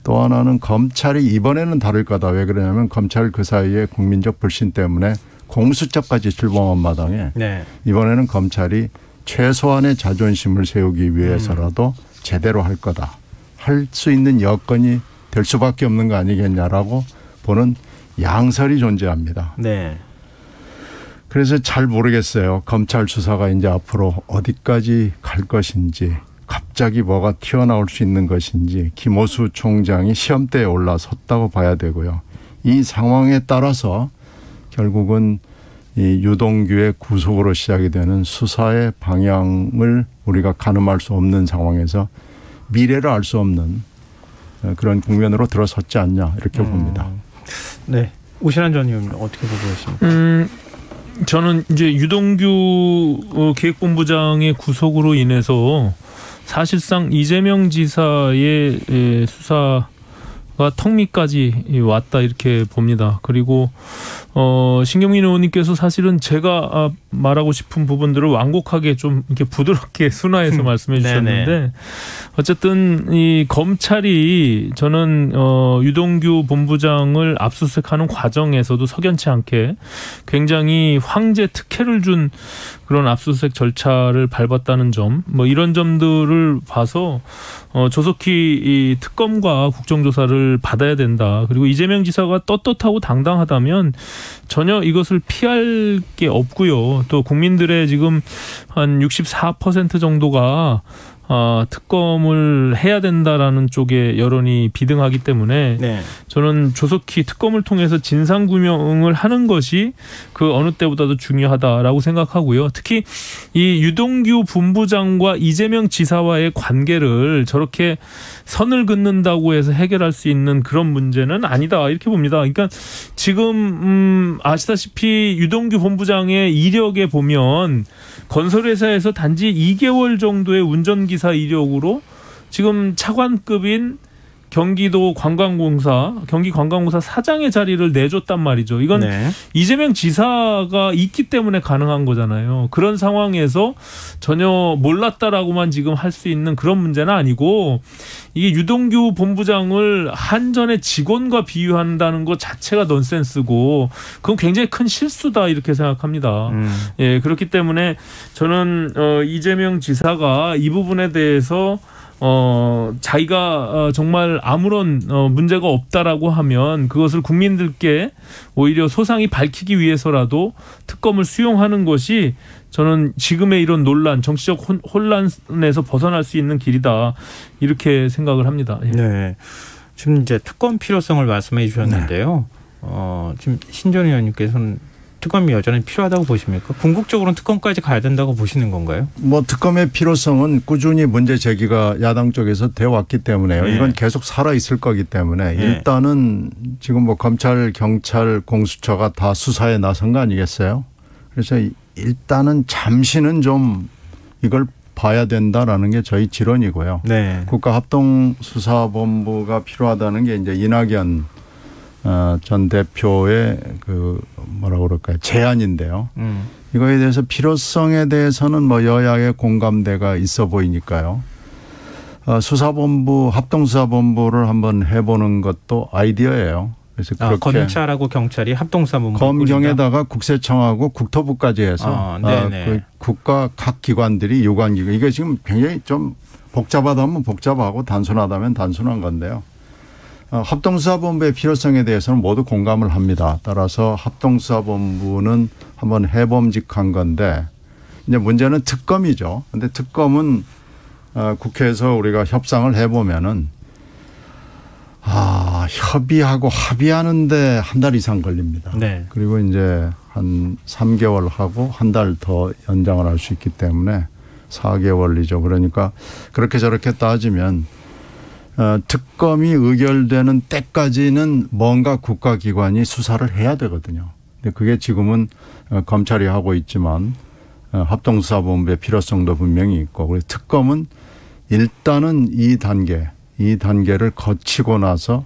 또 하나는 검찰이 이번에는 다를 거다. 왜 그러냐면 검찰 그 사이에 국민적 불신 때문에 공수처까지 출범한 마당에 네. 이번에는 검찰이 최소한의 자존심을 세우기 위해서라도 제대로 할 거다. 할 수 있는 여건이 될 수밖에 없는 거 아니겠냐라고 보는 양설이 존재합니다. 네. 그래서 잘 모르겠어요. 검찰 수사가 이제 앞으로 어디까지 갈 것인지 갑자기 뭐가 튀어나올 수 있는 것인지 김오수 총장이 시험대에 올라섰다고 봐야 되고요. 이 상황에 따라서 결국은 이 유동규의 구속으로 시작이 되는 수사의 방향을 우리가 가늠할 수 없는 상황에서 미래를 알 수 없는 그런 국면으로 들어섰지 않냐 이렇게 봅니다. 네. 오신환 전 의원님 어떻게 보고 계십니까? 저는 이제 유동규 기획본부장의 구속으로 인해서 사실상 이재명 지사의 수사가 턱밑까지 왔다 이렇게 봅니다. 그리고 신경민 의원님께서 사실은 제가 말하고 싶은 부분들을 완곡하게 좀 이렇게 부드럽게 순화해서 말씀해 주셨는데 어쨌든 이 검찰이 저는 유동규 본부장을 압수수색하는 과정에서도 석연치 않게 굉장히 황제 특혜를 준 그런 압수수색 절차를 밟았다는 점, 뭐 이런 점들을 봐서 조속히 이 특검과 국정조사를 받아야 된다. 그리고 이재명 지사가 떳떳하고 당당하다면 전혀 이것을 피할 게 없고요. 또 국민들의 지금 한 64% 정도가 특검을 해야 된다라는 쪽에 여론이 비등하기 때문에 저는 조속히 특검을 통해서 진상규명을 하는 것이 그 어느 때보다도 중요하다라고 생각하고요. 특히 이 유동규 본부장과 이재명 지사와의 관계를 저렇게 선을 긋는다고 해서 해결할 수 있는 그런 문제는 아니다 이렇게 봅니다. 그러니까 지금 아시다시피 유동규 본부장의 이력에 보면 건설회사에서 단지 2개월 정도의 운전기사 이력으로 지금 차관급인 경기관광공사 사장의 자리를 내줬단 말이죠. 이건 이재명 지사가 있기 때문에 가능한 거잖아요. 그런 상황에서 전혀 몰랐다라고만 지금 할 수 있는 그런 문제는 아니고 이게 유동규 본부장을 한전의 직원과 비유한다는 것 자체가 넌센스고 그건 굉장히 큰 실수다 이렇게 생각합니다. 예, 그렇기 때문에 저는 이재명 지사가 이 부분에 대해서 자기가 정말 아무런 문제가 없다라고 하면 그것을 국민들께 오히려 소상히 밝히기 위해서라도 특검을 수용하는 것이 저는 지금의 이런 논란, 정치적 혼란에서 벗어날 수 있는 길이다 이렇게 생각을 합니다. 예. 네, 지금 이제 특검 필요성을 말씀해 주셨는데요. 지금 신 전 의원님께서는 특검이 여전히 필요하다고 보십니까? 궁극적으로는 특검까지 가야 된다고 보시는 건가요? 뭐 특검의 필요성은 꾸준히 문제 제기가 야당 쪽에서 되어 왔기 때문에요. 이건 계속 살아 있을 거기 때문에 일단은 지금 뭐 검찰, 경찰, 공수처가 다 수사에 나선 거 아니겠어요? 그래서 일단은 잠시는 좀 이걸 봐야 된다라는 게 저희 지론이고요. 국가합동수사본부가 필요하다는 게 이제 이낙연 전 대표의 그 뭐라고 그럴까요? 제안인데요. 이거에 대해서 필요성에 대해서는 뭐 여야의 공감대가 있어 보이니까요. 수사본부, 합동수사본부를 한번 해보는 것도 아이디어예요. 그래서 그렇게 검찰하고 경찰이 합동수사본부 검경에다가 국세청하고 국토부까지 해서 그 국가 각 기관들이 유관기관 이게 지금 굉장히 좀 복잡하다면 복잡하고 단순하다면 단순한 건데요. 합동수사본부의 필요성에 대해서는 모두 공감을 합니다. 따라서 합동수사본부는 한번 해봄직한 건데 이제 문제는 특검이죠. 그런데 특검은 국회에서 우리가 협상을 해보면은 협의하고 합의하는데 한 달 이상 걸립니다. 그리고 이제 한 3개월 하고 한 달 더 연장을 할 수 있기 때문에 4개월이죠. 그러니까 그렇게 저렇게 따지면 특검이 의결되는 때까지는 뭔가 국가기관이 수사를 해야 되거든요. 근데 그게 지금은 검찰이 하고 있지만 합동수사본부의 필요성도 분명히 있고 그래서 특검은 일단은 이 단계를 거치고 나서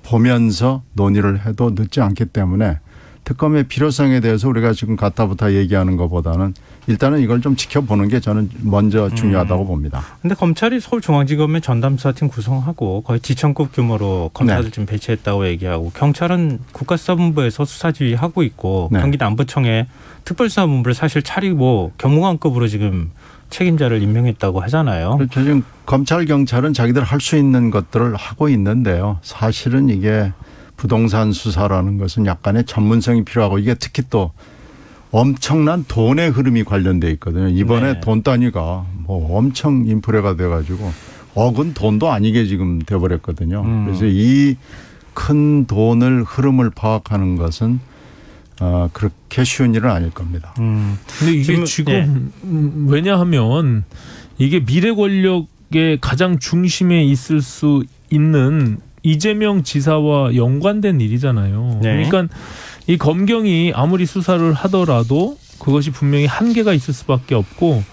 보면서 논의를 해도 늦지 않기 때문에 특검의 필요성에 대해서 우리가 지금 가타부타 얘기하는 것보다는 일단은 이걸 좀 지켜보는 게 저는 먼저 중요하다고 봅니다. 그런데 검찰이 서울중앙지검에 전담수사팀 구성하고 거의 지청급 규모로 검사들 좀 배치했다고 얘기하고 경찰은 국가수사본부에서 수사 지휘하고 있고 경기 남부청에 특별수사본부를 사실 차리고 경무관급으로 지금 책임자를 임명했다고 하잖아요. 그렇죠. 지금 검찰, 경찰은 자기들 할 수 있는 것들을 하고 있는데요. 사실은 이게 부동산 수사라는 것은 약간의 전문성이 필요하고 이게 특히 또 엄청난 돈의 흐름이 관련돼 있거든요. 이번에 돈 단위가 뭐 엄청 인플레가 돼가지고 억은 돈도 아니게 지금 돼버렸거든요. 그래서 이 큰 돈을 흐름을 파악하는 것은 그렇게 쉬운 일은 아닐 겁니다. 근데 이게 지금 왜냐하면 이게 미래 권력의 가장 중심에 있을 수 있는 이재명 지사와 연관된 일이잖아요. 네. 그러니까 이 검경이 아무리 수사를 하더라도 그것이 분명히 한계가 있을 수밖에 없고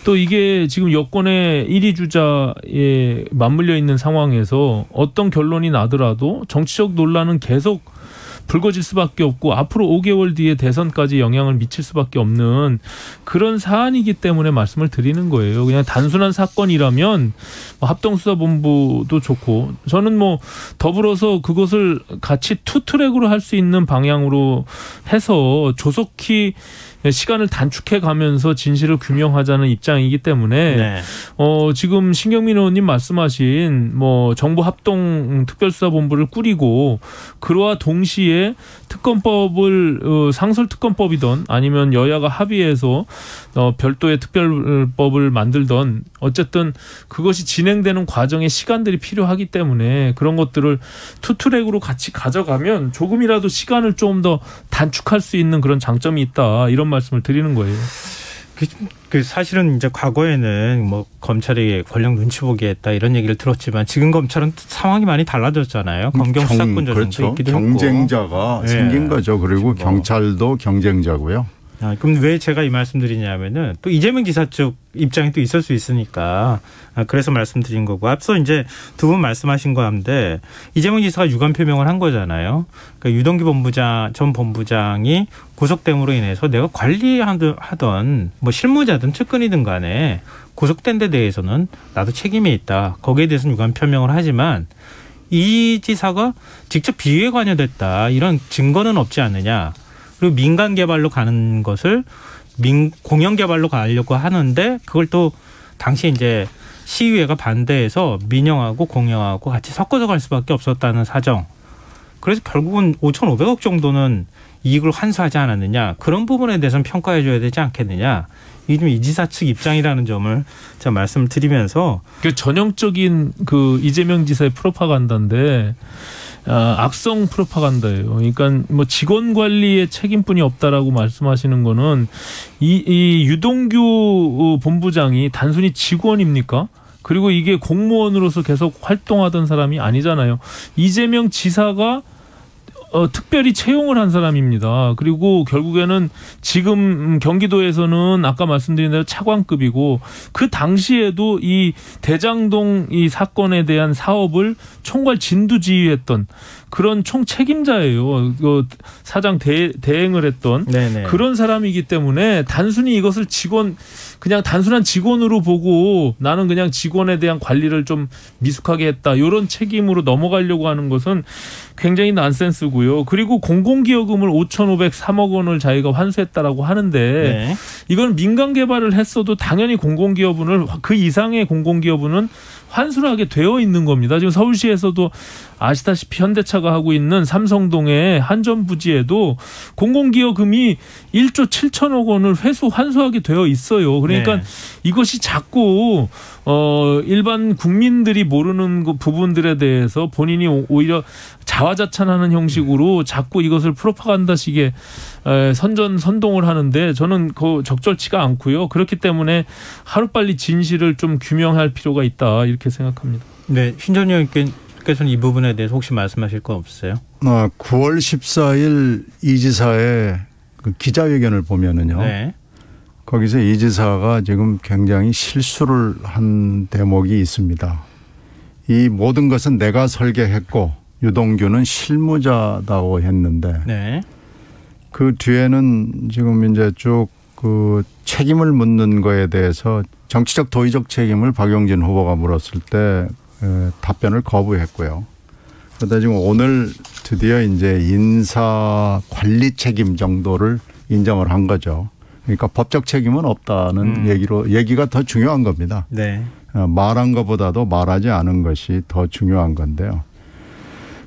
또 이게 지금 여권의 1위 주자에 맞물려 있는 상황에서 어떤 결론이 나더라도 정치적 논란은 계속 불거질 수밖에 없고 앞으로 5개월 뒤에 대선까지 영향을 미칠 수밖에 없는 그런 사안이기 때문에 말씀을 드리는 거예요. 그냥 단순한 사건이라면 합동수사본부도 좋고 저는 뭐 더불어서 그것을 같이 투트랙으로 할 수 있는 방향으로 해서 조속히 시간을 단축해 가면서 진실을 규명하자는 입장이기 때문에 네. 지금 신경민 의원님 말씀하신 뭐 정부 합동 특별수사본부를 꾸리고 그와 동시에 특검법을 상설 특검법이든 아니면 여야가 합의해서 별도의 특별법을 만들던 어쨌든 그것이 진행되는 과정에 시간들이 필요하기 때문에 그런 것들을 투트랙으로 같이 가져가면 조금이라도 시간을 좀 더 단축할 수 있는 그런 장점이 있다 이런 말씀을 드리는 거예요. 그 사실은 이제 과거에는 뭐 검찰이 권력 눈치 보게 했다 이런 얘기를 들었지만 지금 검찰은 상황이 많이 달라졌잖아요. 검경 수사권 조정도 그렇죠. 있기도 경쟁자가 했고. 생긴 거죠. 그리고 경찰도 경쟁자고요. 그럼 왜 제가 이 말씀드리냐면은 또 이재명 지사 쪽 입장이 또 있을 수 있으니까 그래서 말씀드린 거고 앞서 이제 두 분 말씀하신 거 한데 이재명 지사가 유감 표명을 한 거잖아요. 그러니까 유동규 전 본부장이 구속됨으로 인해서 내가 관리하던 뭐 실무자든 측근이든 간에 구속된 데 대해서는 나도 책임이 있다. 거기에 대해서는 유감 표명을 하지만 이 지사가 직접 비위에 관여됐다. 이런 증거는 없지 않느냐. 그리고 민간 개발로 가는 것을 공영 개발로 가려고 하는데 그걸 또 당시 이제 시의회가 반대해서 민영하고 공영하고 같이 섞어서 갈 수밖에 없었다는 사정. 그래서 결국은 5,500억 정도는 이익을 환수하지 않았느냐. 그런 부분에 대해서는 평가해 줘야 되지 않겠느냐. 이게 좀 이 지사 측 입장이라는 점을 제가 말씀을 드리면서 그 전형적인 그 이재명 지사의 프로파간다인데 악성 프로파간다예요. 그러니까 뭐 직원 관리에 책임뿐이 없다라고 말씀하시는 거는 이 유동규 본부장이 단순히 직원입니까? 그리고 이게 공무원으로서 계속 활동하던 사람이 아니잖아요. 이재명 지사가 특별히 채용을 한 사람입니다. 그리고 결국에는 지금 경기도에서는 아까 말씀드린 대로 차관급이고 그 당시에도 이 대장동 이 사건에 대한 사업을 총괄 진두지휘했던 그런 총책임자예요. 그 사장 대행을 했던 네네. 그런 사람이기 때문에 단순히 이것을 그냥 단순한 직원으로 보고 나는 그냥 직원에 대한 관리를 좀 미숙하게 했다. 이런 책임으로 넘어가려고 하는 것은 굉장히 난센스고요. 그리고 공공기여금을 5,503억 원을 자기가 환수했다라고 하는데 네. 이건 민간 개발을 했어도 당연히 공공기여분을 그 이상의 공공기여분은 환수를 하게 되어 있는 겁니다. 지금 서울시에서도 아시다시피 현대차가 하고 있는 삼성동의 한전 부지에도 공공기여금이 1조 7천억 원을 환수하게 되어 있어요. 그러니까 네. 이것이 자꾸 일반 국민들이 모르는 부분들에 대해서 본인이 오히려 자화자찬하는 형식으로 자꾸 이것을 프로파간다식의 선동을 하는데 저는 적절치가 않고요. 그렇기 때문에 하루빨리 진실을 좀 규명할 필요가 있다 이렇게 생각합니다. 네, 신 전 의원께서는 이 부분에 대해서 혹시 말씀하실 거 없어요? 9월 14일 이 지사의 그 기자회견을 보면은요. 네. 거기서 이 지사가 지금 굉장히 실수를 한 대목이 있습니다. 이 모든 것은 내가 설계했고 유동규는 실무자다고 했는데 네. 그 뒤에는 지금 이제 쭉 그 책임을 묻는 거에 대해서 정치적 도의적 책임을 박용진 후보가 물었을 때 답변을 거부했고요. 그러다 지금 오늘 드디어 이제 인사 관리 책임 정도를 인정을 한 거죠. 그러니까 법적 책임은 없다는 얘기가 더 중요한 겁니다. 네. 말한 것보다도 말하지 않은 것이 더 중요한 건데요.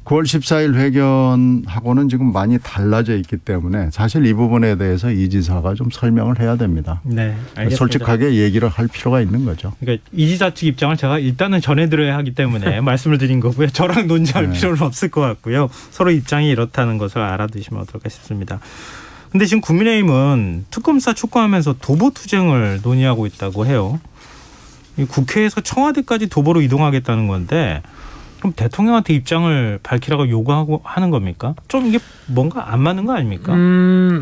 9월 14일 회견하고는 지금 많이 달라져 있기 때문에 사실 이 부분에 대해서 이 지사가 좀 설명을 해야 됩니다. 네, 알겠습니다. 솔직하게 얘기를 할 필요가 있는 거죠. 그러니까 이 지사 측 입장을 제가 일단은 전해드려야 하기 때문에 말씀을 드린 거고요. 저랑 논쟁할 필요는 없을 것 같고요. 서로 입장이 이렇다는 것을 알아두시면 어떨까 싶습니다. 근데 지금 국민의힘은 특검사 촉구하면서 도보투쟁을 논의하고 있다고 해요. 국회에서 청와대까지 도보로 이동하겠다는 건데 그럼 대통령한테 입장을 밝히라고 요구하고 하는 겁니까? 좀 이게 뭔가 안 맞는 거 아닙니까?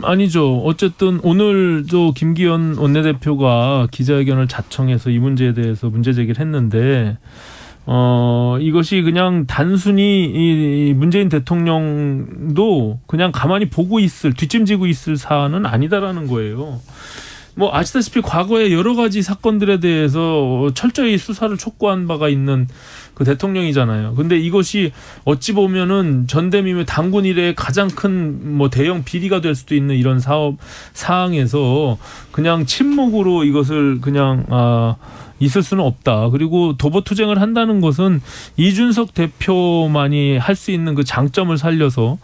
아니죠. 어쨌든 오늘도 김기현 원내대표가 기자회견을 자청해서 이 문제에 대해서 문제 제기를 했는데 이것이 그냥 단순히 이 문재인 대통령도 그냥 가만히 보고 뒷짐지고 있을 사안은 아니다라는 거예요. 뭐 아시다시피 과거에 여러 가지 사건들에 대해서 철저히 수사를 촉구한 바가 있는 그 대통령이잖아요. 근데 이것이 어찌 보면은 전대미의 당군 이래 가장 큰 뭐 대형 비리가 될 수도 있는 이런 사항에서 그냥 침묵으로 이것을 그냥 있을 수는 없다. 그리고 도보투쟁을 한다는 것은 이준석 대표만이 할 수 있는 그 장점을 살려서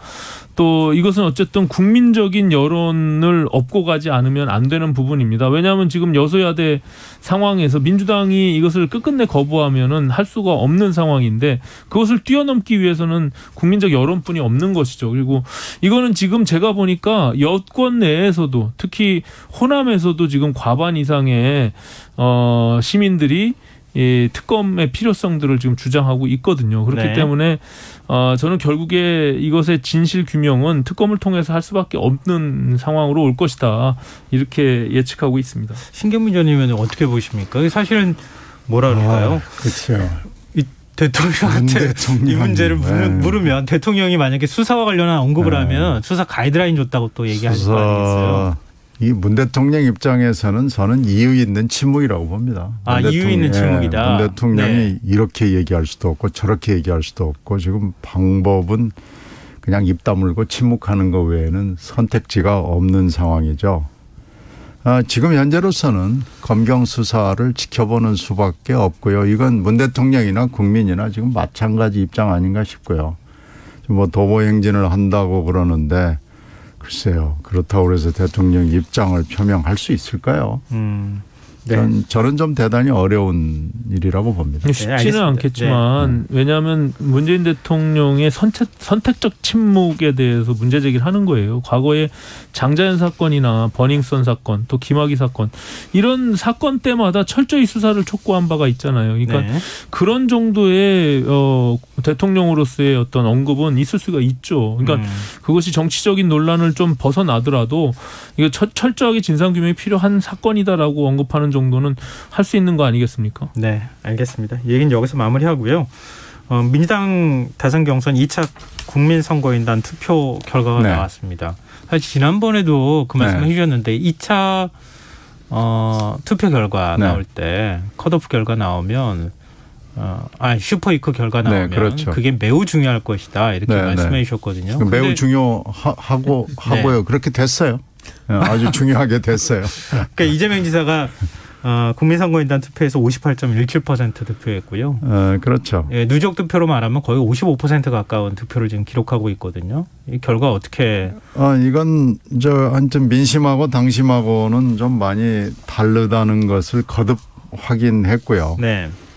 또 이것은 어쨌든 국민적인 여론을 업고 가지 않으면 안 되는 부분입니다. 왜냐하면 지금 여소야대 상황에서 민주당이 이것을 끝끝내 거부하면은 할 수가 없는 상황인데 그것을 뛰어넘기 위해서는 국민적 여론뿐이 없는 것이죠. 그리고 이거는 지금 제가 보니까 여권 내에서도 특히 호남에서도 지금 과반 이상의 시민들이 이 특검의 필요성들을 지금 주장하고 있거든요. 그렇기 때문에 저는 결국에 이것의 진실 규명은 특검을 통해서 할 수밖에 없는 상황으로 올 것이다. 이렇게 예측하고 있습니다. 신경민 전 의원은 어떻게 보십니까? 사실은 뭐라 그럴까요? 그렇죠. 이 대통령한테 이 문제를 물으면 대통령이 만약에 수사와 관련한 언급을 하면 수사 가이드라인 줬다고 또 얘기하실 거 아니겠어요? 이 문 대통령 입장에서는 저는 이유 있는 침묵이라고 봅니다. 이유 있는 침묵이다. 문 대통령이 이렇게 얘기할 수도 없고 저렇게 얘기할 수도 없고 지금 방법은 그냥 입 다물고 침묵하는 것 외에는 선택지가 없는 상황이죠. 지금 현재로서는 검경 수사를 지켜보는 수밖에 없고요. 이건 문 대통령이나 국민이나 지금 마찬가지 입장 아닌가 싶고요. 뭐 도보 행진을 한다고 그러는데 글쎄요. 그렇다고 해서 대통령 입장을 표명할 수 있을까요? 저는 좀 대단히 어려운 일이라고 봅니다. 쉽지는 않겠지만 왜냐하면 문재인 대통령의 선택적 침묵에 대해서 문제 제기를 하는 거예요. 과거에 장자연 사건이나 버닝썬 사건 또 김학의 사건 이런 사건 때마다 철저히 수사를 촉구한 바가 있잖아요. 그러니까 그런 정도의 대통령으로서의 어떤 언급은 있을 수가 있죠. 그러니까 그것이 정치적인 논란을 좀 벗어나더라도 이거 철저하게 진상규명이 필요한 사건이다라고 언급하는 정도는 할 수 있는 거 아니겠습니까? 네, 알겠습니다. 얘기는 여기서 마무리하고요. 민주당 다선 경선 2차 국민선거인단 투표 결과가 나왔습니다. 사실 지난번에도 그 말씀을 해주셨는데 2차 투표 결과 나올 때 컷오프 결과 나오면 슈퍼이크 결과 나오면 그게 매우 중요할 것이다 이렇게 말씀해 주셨거든요. 매우 중요하고요. 그렇게 됐어요. 아주 중요하게 됐어요. 그러니까 이재명 지사가 국민선거인단 투표에서 58.17% 득표했고요. 그렇죠. 누적 투표로 말하면 거의 55% 가까운 득표를 지금 기록하고 있거든요. 이 결과 어떻게? 이건 한점 민심하고 당심하고는 좀 많이 다르다는 것을 거듭 확인했고요.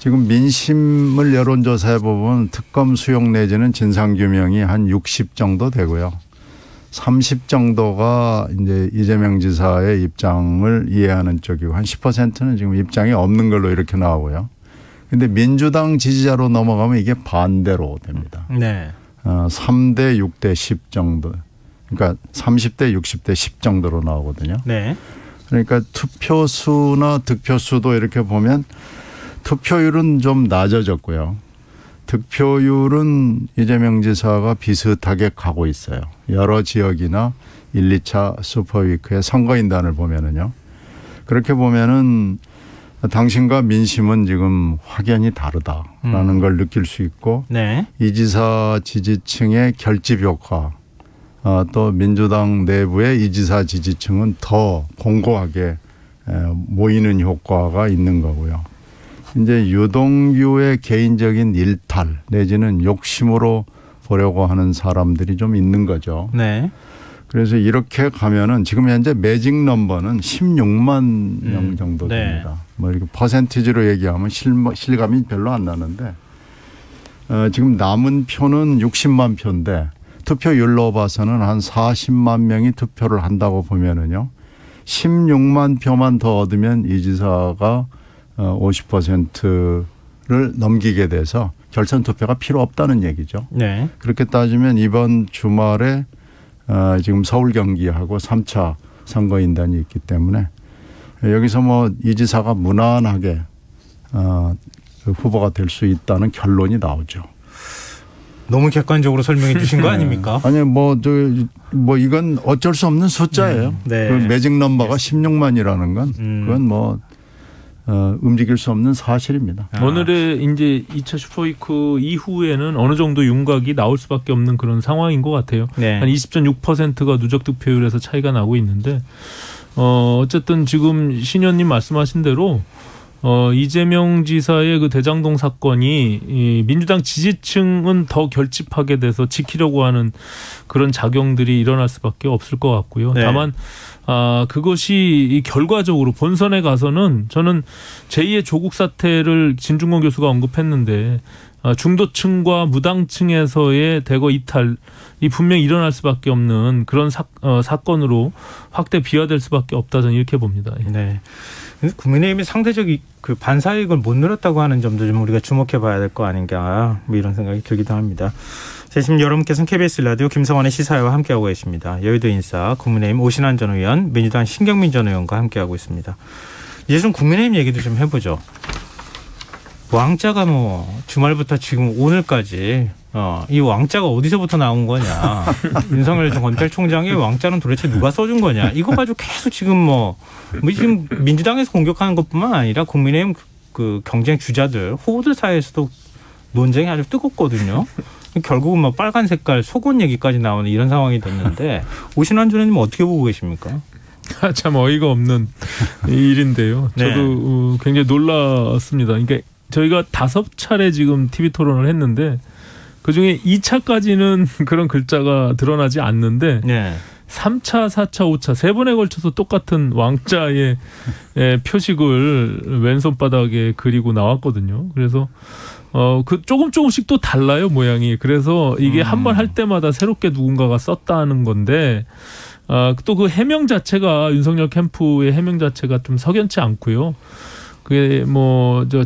지금 민심을 여론조사해 보면 특검 수용 내지는 진상규명이 한 60 정도 되고요. 30 정도가 이제 이재명 지사의 입장을 이해하는 쪽이고 한 10%는 지금 입장이 없는 걸로 이렇게 나오고요. 그런데 민주당 지지자로 넘어가면 이게 반대로 됩니다. 3대 6대 10 정도. 그러니까 30대 60대 10 정도로 나오거든요. 그러니까 투표수나 득표수도 이렇게 보면 투표율은 좀 낮아졌고요. 득표율은 이재명 지사가 비슷하게 가고 있어요. 여러 지역이나 1, 2차 슈퍼위크의 선거인단을 보면은요. 그렇게 보면은 당신과 민심은 지금 확연히 다르다라는 걸 느낄 수 있고 이 지사 지지층의 결집 효과 또 민주당 내부의 이 지사 지지층은 더 공고하게 모이는 효과가 있는 거고요. 이제 유동규의 개인적인 일탈 내지는 욕심으로 보려고 하는 사람들이 좀 있는 거죠. 그래서 이렇게 가면은 지금 현재 매직 넘버는 16만 명 정도 됩니다. 뭐 이렇게 퍼센티지로 얘기하면 실감이 별로 안 나는데 지금 남은 표는 60만 표인데 투표율로 봐서는 한 40만 명이 투표를 한다고 보면은요. 16만 표만 더 얻으면 이 지사가 50%를 넘기게 돼서 결선 투표가 필요 없다는 얘기죠. 네. 그렇게 따지면 이번 주말에 지금 서울 경기하고 3차 선거인단이 있기 때문에 여기서 뭐 이 지사가 무난하게 후보가 될 수 있다는 결론이 나오죠. 너무 객관적으로 설명해 주신 거 아닙니까? 아니 뭐 이건 어쩔 수 없는 숫자예요. 네. 그 매직 넘버가 16만이라는 건 그건 뭐 움직일 수 없는 사실입니다. 오늘의 이제 2차 슈퍼위크 이후에는 어느 정도 윤곽이 나올 수밖에 없는 그런 상황인 것 같아요. 네. 한 20.6%가 누적 득표율에서 차이가 나고 있는데 어쨌든 지금 신 의원님 말씀하신 대로 이재명 지사의 그 대장동 사건이 이 민주당 지지층은 더 결집하게 돼서 지키려고 하는 그런 작용들이 일어날 수밖에 없을 것 같고요. 네. 다만 그것이 결과적으로 본선에 가서는 저는 제2의 조국 사태를 진중권 교수가 언급했는데 중도층과 무당층에서의 대거 이탈이 분명히 일어날 수밖에 없는 그런 사건으로 확대 비화될 수밖에 없다 저는 이렇게 봅니다. 네. 국민의힘이 상대적 그 반사이익을 못 누렸다고 하는 점도 좀 우리가 주목해봐야 될 거 아닌가 뭐 이런 생각이 들기도 합니다. 지금 여러분께서는 KBS 라디오 김성환의 시사회와 함께하고 계십니다. 여의도 인사 국민의힘 오신환 전 의원, 민주당 신경민 전 의원과 함께하고 있습니다. 이제 좀 국민의힘 얘기도 좀 해보죠. 왕자가 뭐 주말부터 지금 오늘까지 이 왕자가 어디서부터 나온 거냐. 윤석열 검찰총장의 왕자는 도대체 누가 써준 거냐. 이거 가지고 계속 지금 지금 민주당에서 공격하는 것뿐만 아니라 국민의힘 그 경쟁 주자들 후보들 사이에서도 논쟁이 아주 뜨겁거든요. 결국은 뭐 빨간 색깔 속옷 얘기까지 나오는 이런 상황이 됐는데 오신환 전 의원님 어떻게 보고 계십니까? 참 어이가 없는 일인데요. 저도 네. 굉장히 놀랐습니다. 그러니까 저희가 5차례 지금 TV 토론을 했는데 그중에 2차까지는 그런 글자가 드러나지 않는데 네. 3차, 4차, 5차 3번에 걸쳐서 똑같은 왕자의 표식을 왼손바닥에 그리고 나왔거든요. 그래서 그 조금씩 또 달라요, 모양이. 그래서 이게 한 번 할 때마다 새롭게 누군가가 썼다는 건데 또 그 해명 자체가 윤석열 캠프의 해명 자체가 좀 석연치 않고요. 그게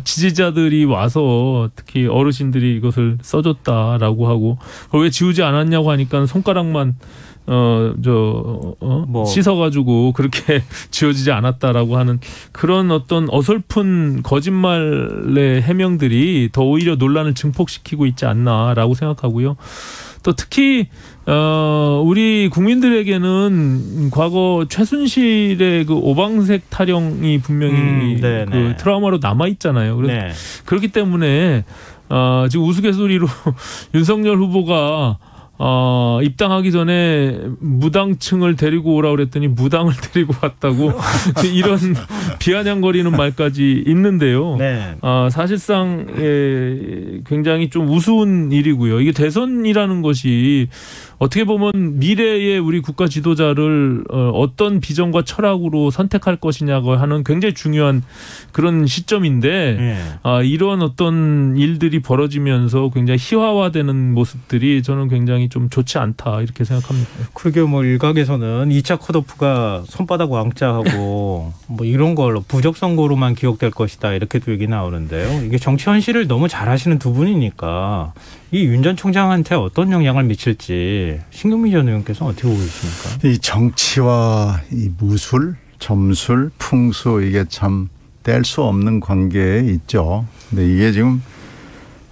지지자들이 와서 특히 어르신들이 이것을 써줬다라고 하고 그걸 왜 지우지 않았냐고 하니까 손가락만 씻어가지고 그렇게 지워지지 않았다라고 하는 그런 어떤 어설픈 거짓말의 해명들이 더 오히려 논란을 증폭시키고 있지 않나라고 생각하고요. 또 특히 우리 국민들에게는 과거 최순실의 그 오방색 타령이 분명히 그 트라우마로 남아 있잖아요. 그래서 그렇기 때문에 지금 우스갯소리로 윤석열 후보가 입당하기 전에 무당층을 데리고 오라 그랬더니 무당을 데리고 왔다고 이런 비아냥거리는 말까지 있는데요. 네. 사실상 굉장히 좀 우스운 일이고요. 이게 대선이라는 것이 어떻게 보면 미래의 우리 국가 지도자를 어떤 비전과 철학으로 선택할 것이냐고 하는 굉장히 중요한 그런 시점인데 이런 어떤 일들이 벌어지면서 굉장히 희화화되는 모습들이 저는 굉장히 좀 좋지 않다 이렇게 생각합니다. 그러게 일각에서는 2차 컷오프가 손바닥 왕자하고 이런 걸로 부적 선거로만 기억될 것이다 이렇게도 얘기 나오는데요. 이게 정치 현실을 너무 잘 아시는 두 분이니까 이 윤 전 총장한테 어떤 영향을 미칠지 신경민 전 의원께서는 어떻게 보고 계십니까? 이 정치와 이 무술, 점술, 풍수 이게 참 뗄 수 없는 관계에 있죠. 근데 이게 지금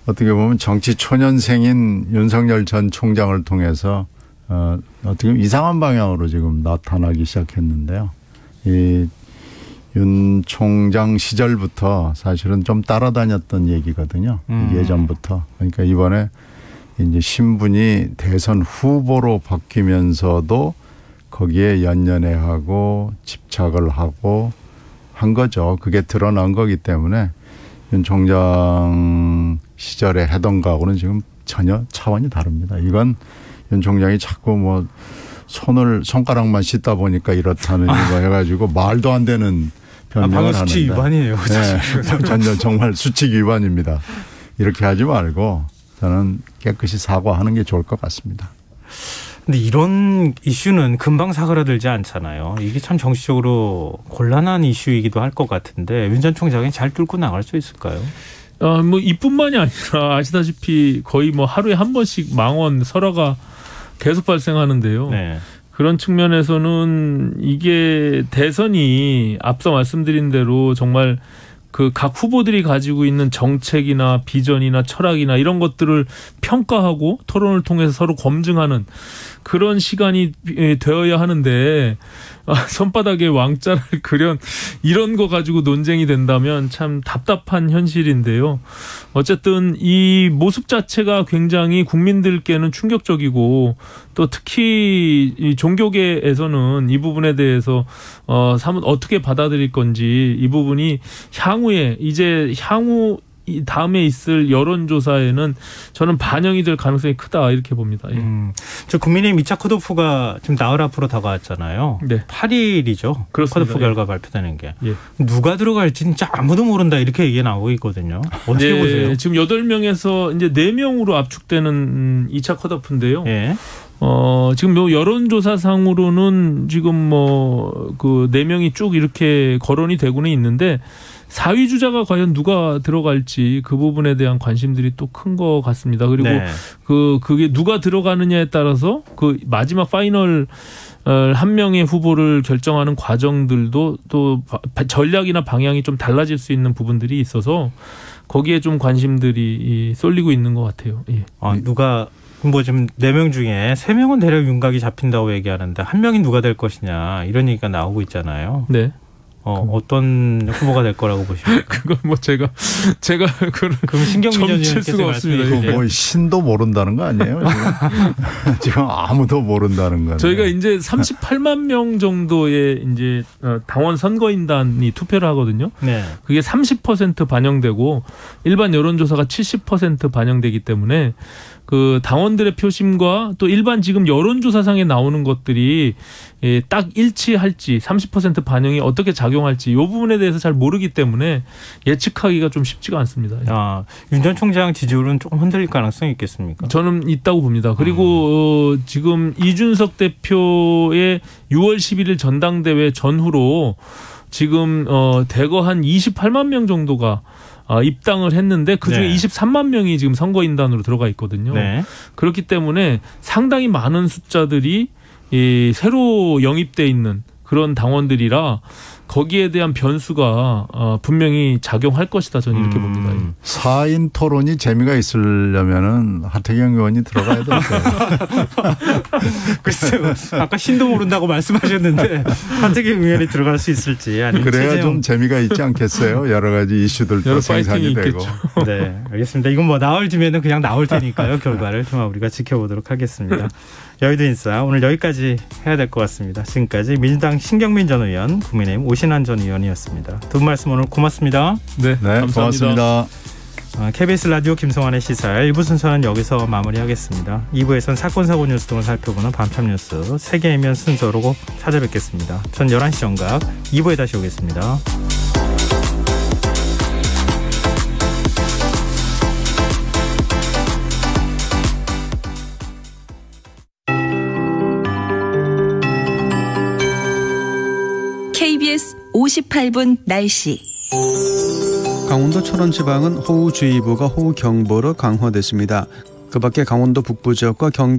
어떻게 보면 정치 초년생인 윤석열 전 총장을 통해서 어떻게 보면 이상한 방향으로 지금 나타나기 시작했는데요. 이 윤 총장 시절부터 사실은 좀 따라다녔던 얘기거든요. 예전부터. 그러니까 이번에 이제 신분이 대선 후보로 바뀌면서도 거기에 연연해하고 집착을 하고 한 거죠. 그게 드러난 거기 때문에 윤 총장 시절에 하던 거하고는 지금 전혀 차원이 다릅니다. 이건 윤 총장이 자꾸 손가락만 씻다 보니까 이렇다는 거 해가지고 말도 안 되는 변명을 하는데. 수칙 위반이에요. 네, 정말 수칙 위반입니다. 이렇게 하지 말고 저는 깨끗이 사과하는 게 좋을 것 같습니다. 근데 이런 이슈는 금방 사그라들지 않잖아요. 이게 참 정치적으로 곤란한 이슈이기도 할 것 같은데 윤 전 총장이 잘 뚫고 나갈 수 있을까요? 뭐 이뿐만이 아니라 아시다시피 거의 뭐 하루에 한 번씩 망원 설화가 계속 발생하는데요. 네. 그런 측면에서는 이게 대선이 앞서 말씀드린 대로 정말 그 각 후보들이 가지고 있는 정책이나 비전이나 철학이나 이런 것들을 평가하고 토론을 통해서 서로 검증하는 그런 시간이 되어야 하는데 손바닥에 왕자를 그려 이런 거 가지고 논쟁이 된다면 참 답답한 현실인데요. 어쨌든 이 모습 자체가 굉장히 국민들께는 충격적이고 또 특히 이 종교계에서는 이 부분에 대해서 사뭇 어떻게 받아들일 건지 이 부분이 향후에 다음에 있을 여론조사에는 저는 반영이 될 가능성이 크다 이렇게 봅니다. 예. 저 국민의힘 2차 컷오프가 지금 나흘 앞으로 다가왔잖아요. 네. 8일이죠. 그렇습니다. 컷오프 결과 발표되는 게. 예. 누가 들어갈지 진짜 아무도 모른다 이렇게 얘기 나오고 있거든요. 어떻게 네, 보세요? 지금 8명에서 이제 4명으로 압축되는 2차 컷오프인데요. 예. 지금 뭐 여론조사상으로는 지금 뭐 그 4명이 쭉 이렇게 거론이 되고는 있는데 4위 주자가 과연 누가 들어갈지 그 부분에 대한 관심들이 또 큰 것 같습니다. 그리고 네. 그게 누가 들어가느냐에 따라서 그 마지막 파이널 한 명의 후보를 결정하는 과정들도 또 전략이나 방향이 좀 달라질 수 있는 부분들이 있어서 거기에 좀 관심들이 쏠리고 있는 것 같아요. 예. 누가 뭐 지금 4명 중에 3명은 대략 윤곽이 잡힌다고 얘기하는데 한 명이 누가 될 것이냐 이런 얘기가 나오고 있잖아요. 네. 어떤 후보가 될 거라고 보십니까? 그건 뭐 제가 그럼 신경민 전 의원께서 말씀드리고 뭐 신도 모른다는 거 아니에요? 지금 아무도 모른다는 거예요. 저희가 이제 38만 명 정도의 이제 당원 선거인단이 투표를 하거든요. 네. 그게 30% 반영되고 일반 여론조사가 70% 반영되기 때문에 그 당원들의 표심과 또 일반 지금 여론조사상에 나오는 것들이 딱 일치할지 30% 반영이 어떻게 작용할지 이 부분에 대해서 잘 모르기 때문에 예측하기가 좀 쉽지가 않습니다. 윤 전 총장 지지율은 조금 흔들릴 가능성이 있겠습니까? 저는 있다고 봅니다. 그리고 지금 이준석 대표의 6월 11일 전당대회 전후로 지금 대거 한 28만 명 정도가 입당을 했는데 그중에 네. 23만 명이 지금 선거인단으로 들어가 있거든요. 네. 그렇기 때문에 상당히 많은 숫자들이 새로 영입돼 있는 그런 당원들이라 거기에 대한 변수가 분명히 작용할 것이다. 저는 이렇게 봅니다. 4인 토론이 재미가 있으려면은 하태경 의원이 들어가야 될 거예요. 글쎄요. 아까 신도 모른다고 말씀하셨는데 하태경 의원이 들어갈 수 있을지 아니면 그래야 좀 재미가 있지 않겠어요. 여러 가지 이슈들도 생산이 되고. 네, 알겠습니다. 이건 뭐 나올 주면은 그냥 나올 테니까요. 결과를 좀 우리가 지켜보도록 하겠습니다. 여의도 인싸 오늘 여기까지 해야 될 것 같습니다. 지금까지 민주당 신경민 전 의원, 국민의힘 오신환 전 의원이었습니다. 두 분 말씀 오늘 고맙습니다. 네, 감사합니다. KBS 라디오 김성환의 시사 1부 순서는 여기서 마무리하겠습니다. 2부에서는 사건 사고 뉴스 등을 살펴보는 밤참 뉴스 세계이면 순서로 찾아뵙겠습니다. 전 11시 정각 2부에 다시 오겠습니다. KBS 58분 날씨. 강원도 철원지방은 호우주의보가 호우경보로 강화됐습니다. 그 밖에 강원도 북부 지역과 경기